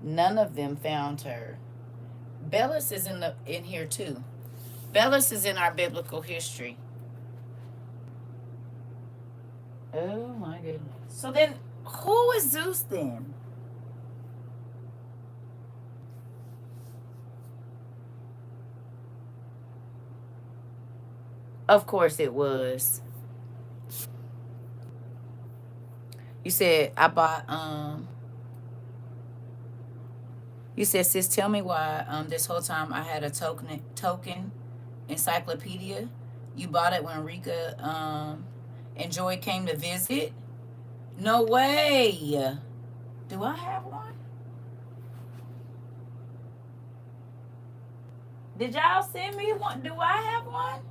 Speaker 1: None of them found her. Belus is in here too. Belus is in our biblical history. Oh my goodness. So then, who is Zeus then? Of course it was. You said I bought you said, sis, tell me why this whole time I had a token encyclopedia. You bought it when Rika and Joy came to visit? No way. Do I have one? Did y'all send me one? Do I have one?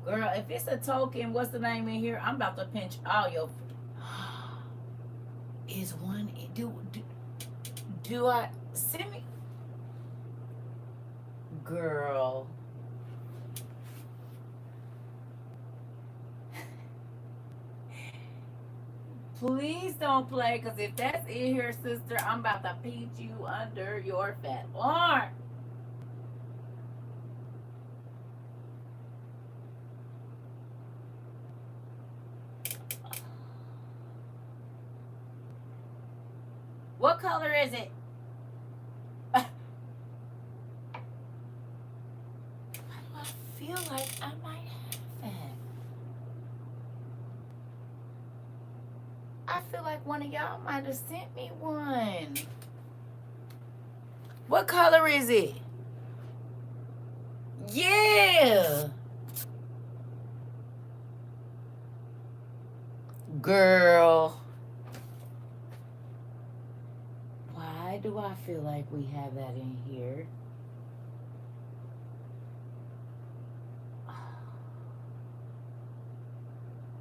Speaker 1: Girl, if it's a token, what's the name in here? I'm about to pinch all your. Is one. Do I. Send me. Girl. Please don't play, because if that's in here, sister, I'm about to pinch you under your fat arm. What color is it? I feel like I might have it. I feel like one of y'all might have sent me one. What color is it? Yeah. Girl. Why do I feel like we have that in here?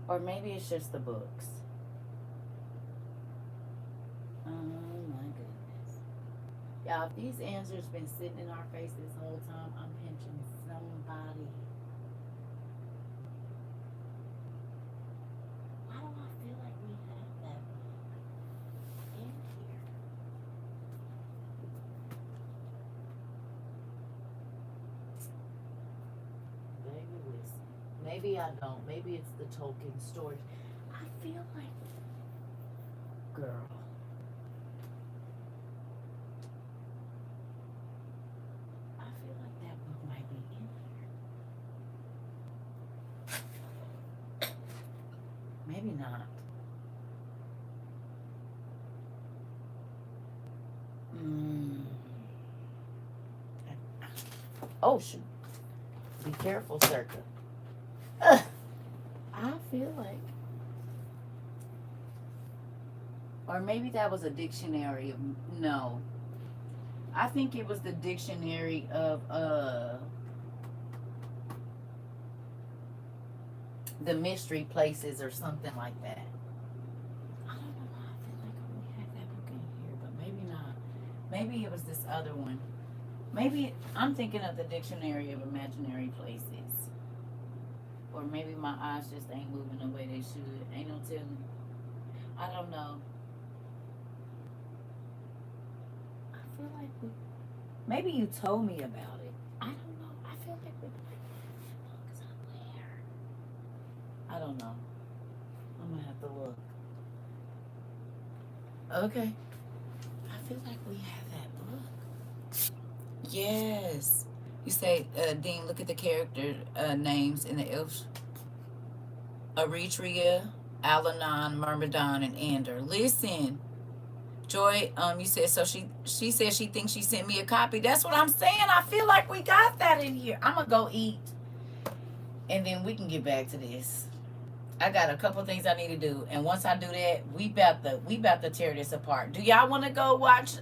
Speaker 1: Or maybe it's just the books. Oh my goodness. Y'all, if these answers been sitting in our face this whole time, I'm pinching somebody. Why do I feel like we have that in here? Baby, listen. Maybe I don't. Maybe it's the Tolkien stories. I feel like, girl, I feel like that book might be in here. Maybe not. Mm. Oh, shoot. Be careful, Circa. I feel like, or maybe that was a dictionary of, no. I think it was the dictionary of the mystery places or something like that. I don't know why I feel like we had that book in here, but maybe not. Maybe it was this other one. Maybe I'm thinking of the dictionary of imaginary places. Or maybe my eyes just ain't moving the way they should. Ain't no telling. I don't know. I feel like we. Maybe you told me about it. I don't know. I feel like we. I don't know. I'm gonna have to look. Okay. I feel like we have that book. Yes. You say, Dean, look at the character names in the elf. Eritrea, Alanon, Myrmidon, and Ander. Listen, Joy, you said so. She said she thinks she sent me a copy. That's what I'm saying. I feel like we got that in here. I'm gonna go eat, and then we can get back to this. I got a couple things I need to do, and once I do that, we about to tear this apart. Do y'all want to go watch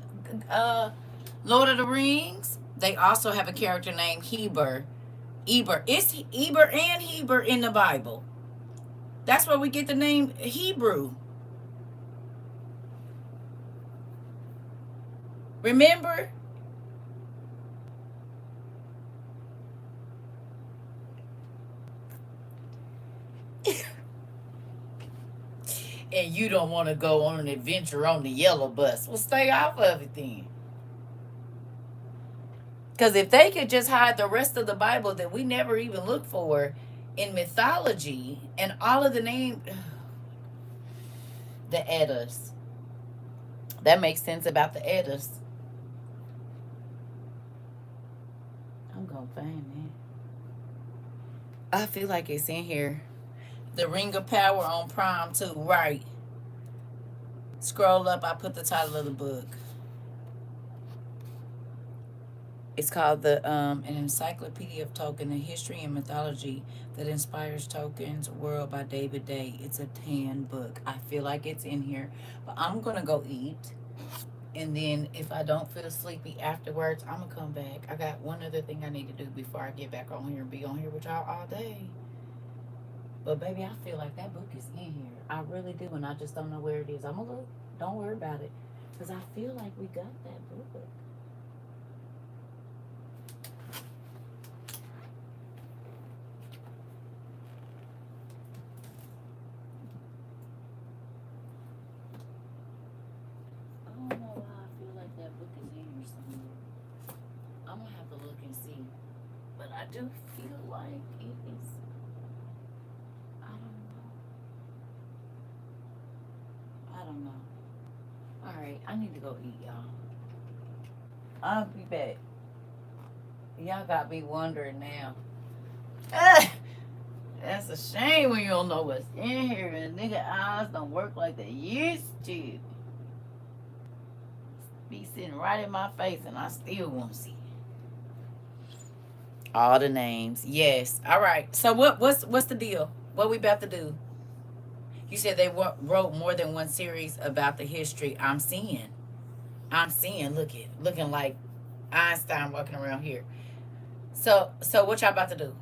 Speaker 1: Lord of the Rings? They also have a character named Heber. It's Eber and Heber in the Bible. That's where we get the name Hebrew. Remember? And you don't want to go on an adventure on the yellow bus. Well, stay off of it then. Because if they could just hide the rest of the Bible that we never even look for in mythology and all of the name, the Eddas, that makes sense about the Eddas. I'm going to find that. I feel like it's in here. The Ring of Power on Prime, too. Right. Scroll up. I put the title of the book. It's called an Encyclopedia of Tolkien, the history and mythology that inspires Tolkien's world by David Day. It's a tan book. I feel like it's in here, but I'm gonna go eat, and then if I don't feel sleepy afterwards, I'm gonna come back. I got one other thing I need to do before I get back on here and be on here with y'all all day. But baby, I feel like that book is in here. I really do, and I just don't know where it is. I'm gonna look. Don't worry about it, because I feel like we got that book. I don't know why I feel like that book is in here somewhere. I'm gonna have to look and see. But I do feel like it is. I don't know. I don't know. Alright, I need to go eat, y'all. I'll be back. Y'all got me wondering now. That's a shame when you don't know what's in here and nigga eyes don't work like they used to. Be sitting right in my face and I still won't see all the names. Yes. All right. So what's the deal? What we about to do? You said they wrote more than one series about the history. I'm seeing. Looking like Einstein walking around here. So what y'all about to do?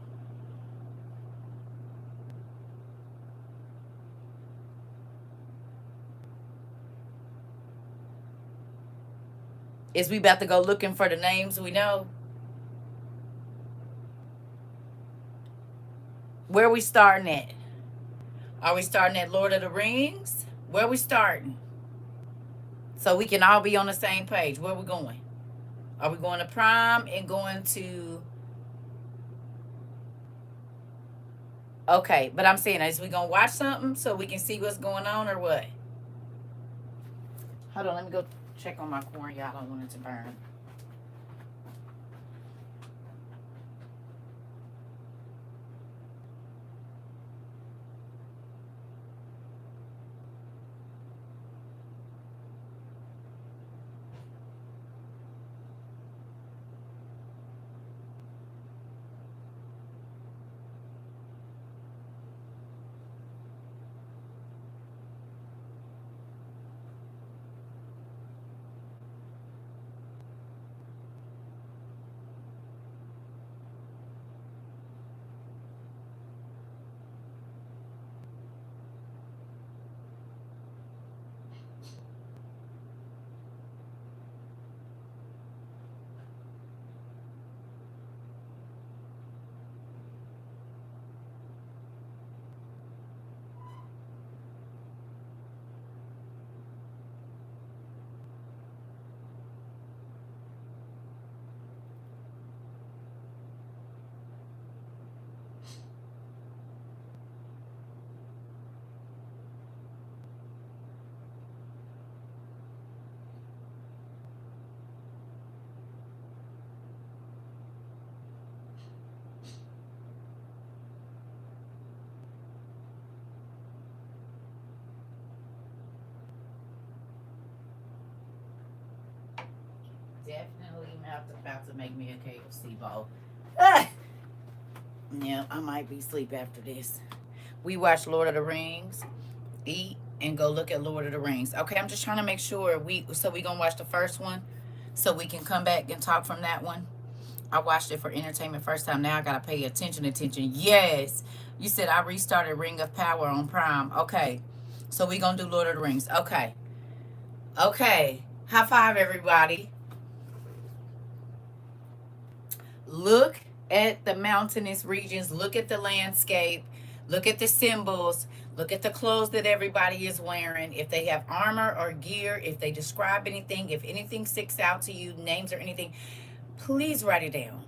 Speaker 1: Is we about to go looking for the names we know? Where we starting at? Are we starting at Lord of the Rings? Where we starting? So we can all be on the same page. Where we going? Are we going to Prime and going to... Okay, but I'm saying, is we gonna watch something so we can see what's going on or what? Hold on, let me go check on my corn. Y'all don't want it to burn. Definitely about to make me a KFC bowl. Ah! Yeah, I might be asleep after this. We watch Lord of the Rings, eat, and go look at Lord of the Rings. Okay, I'm just trying to make sure we gonna watch the first one so we can come back and talk from that one. I watched it for entertainment first time. Now I gotta pay attention. Yes. You said I restarted Ring of Power on Prime. Okay. So we gonna do Lord of the Rings. Okay. Okay. High five, everybody. Look at the mountainous regions. Look at the landscape. Look at the symbols. Look at the clothes that everybody is wearing. If they have armor or gear, if they describe anything, if anything sticks out to you, names or anything, please write it down.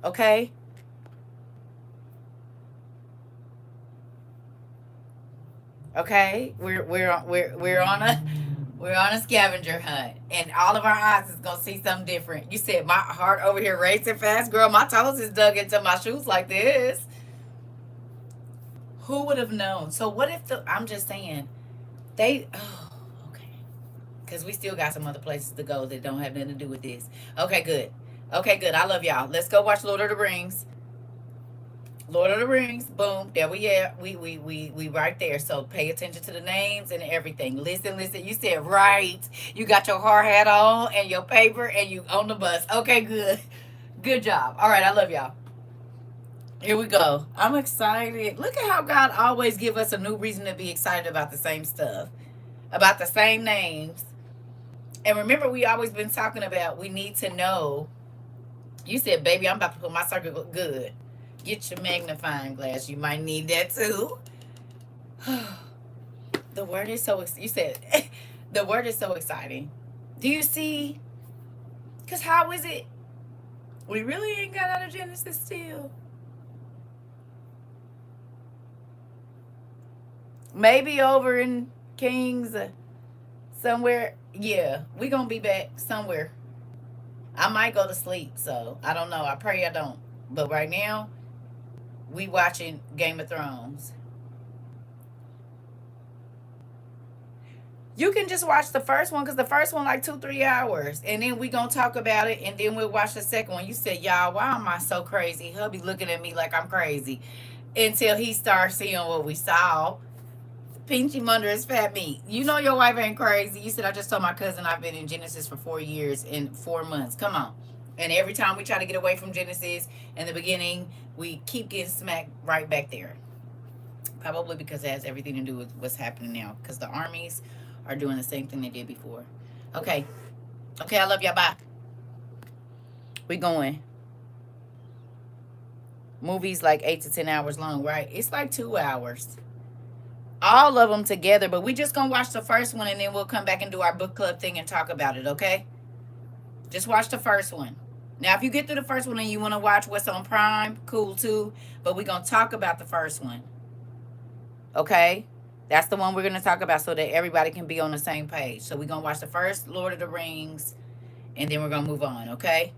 Speaker 1: Okay? Okay? We're on a scavenger hunt, and all of our eyes is gonna see something different. You said my heart over here racing fast, girl. My toes is dug into my shoes like this. Who would have known? So what if I'm just saying they? Oh, okay. Because we still got some other places to go that don't have nothing to do with this. Okay, good. Okay, good. I love y'all. Let's go watch Lord of the Rings. Lord of the Rings, boom, there we are. We right there. So pay attention to the names and everything. Listen. You said right. You got your hard hat on and your paper and you on the bus. Okay, good. Good job. All right, I love y'all. Here we go. I'm excited. Look at how God always give us a new reason to be excited about the same stuff, about the same names. And remember, we always been talking about we need to know. You said, baby, I'm about to put my circle good. Get your magnifying glass. You might need that too. The word is so, you said, the word is so exciting. Do you see? Because how is it? We really ain't got out of Genesis still. Maybe over in Kings somewhere. Yeah, we going to be back somewhere. I might go to sleep, so I don't know. I pray I don't. But right now, we watching Game of Thrones. You can just watch the first one because the first one like 2-3 hours, and then we gonna talk about it, and then we'll watch the second one. You said, y'all, why am I so crazy? He'll be looking at me like I'm crazy until he starts seeing what we saw. Pinch him under his fat meat. You know your wife ain't crazy. You said I just told my cousin I've been in Genesis for 4 years and 4 months. Come on. And every time we try to get away from Genesis in the beginning, we keep getting smacked right back there. Probably because it has everything to do with what's happening now. Because the armies are doing the same thing they did before. Okay. Okay, I love y'all. Bye. We going. Movies like 8 to 10 hours long, right? It's like 2 hours. All of them together, but we just gonna watch the first one and then we'll come back and do our book club thing and talk about it, okay? Just watch the first one. Now, if you get through the first one and you want to watch what's on Prime, cool too. But we're going to talk about the first one. Okay? That's the one we're going to talk about so that everybody can be on the same page. So we're going to watch the first Lord of the Rings and then we're going to move on. Okay?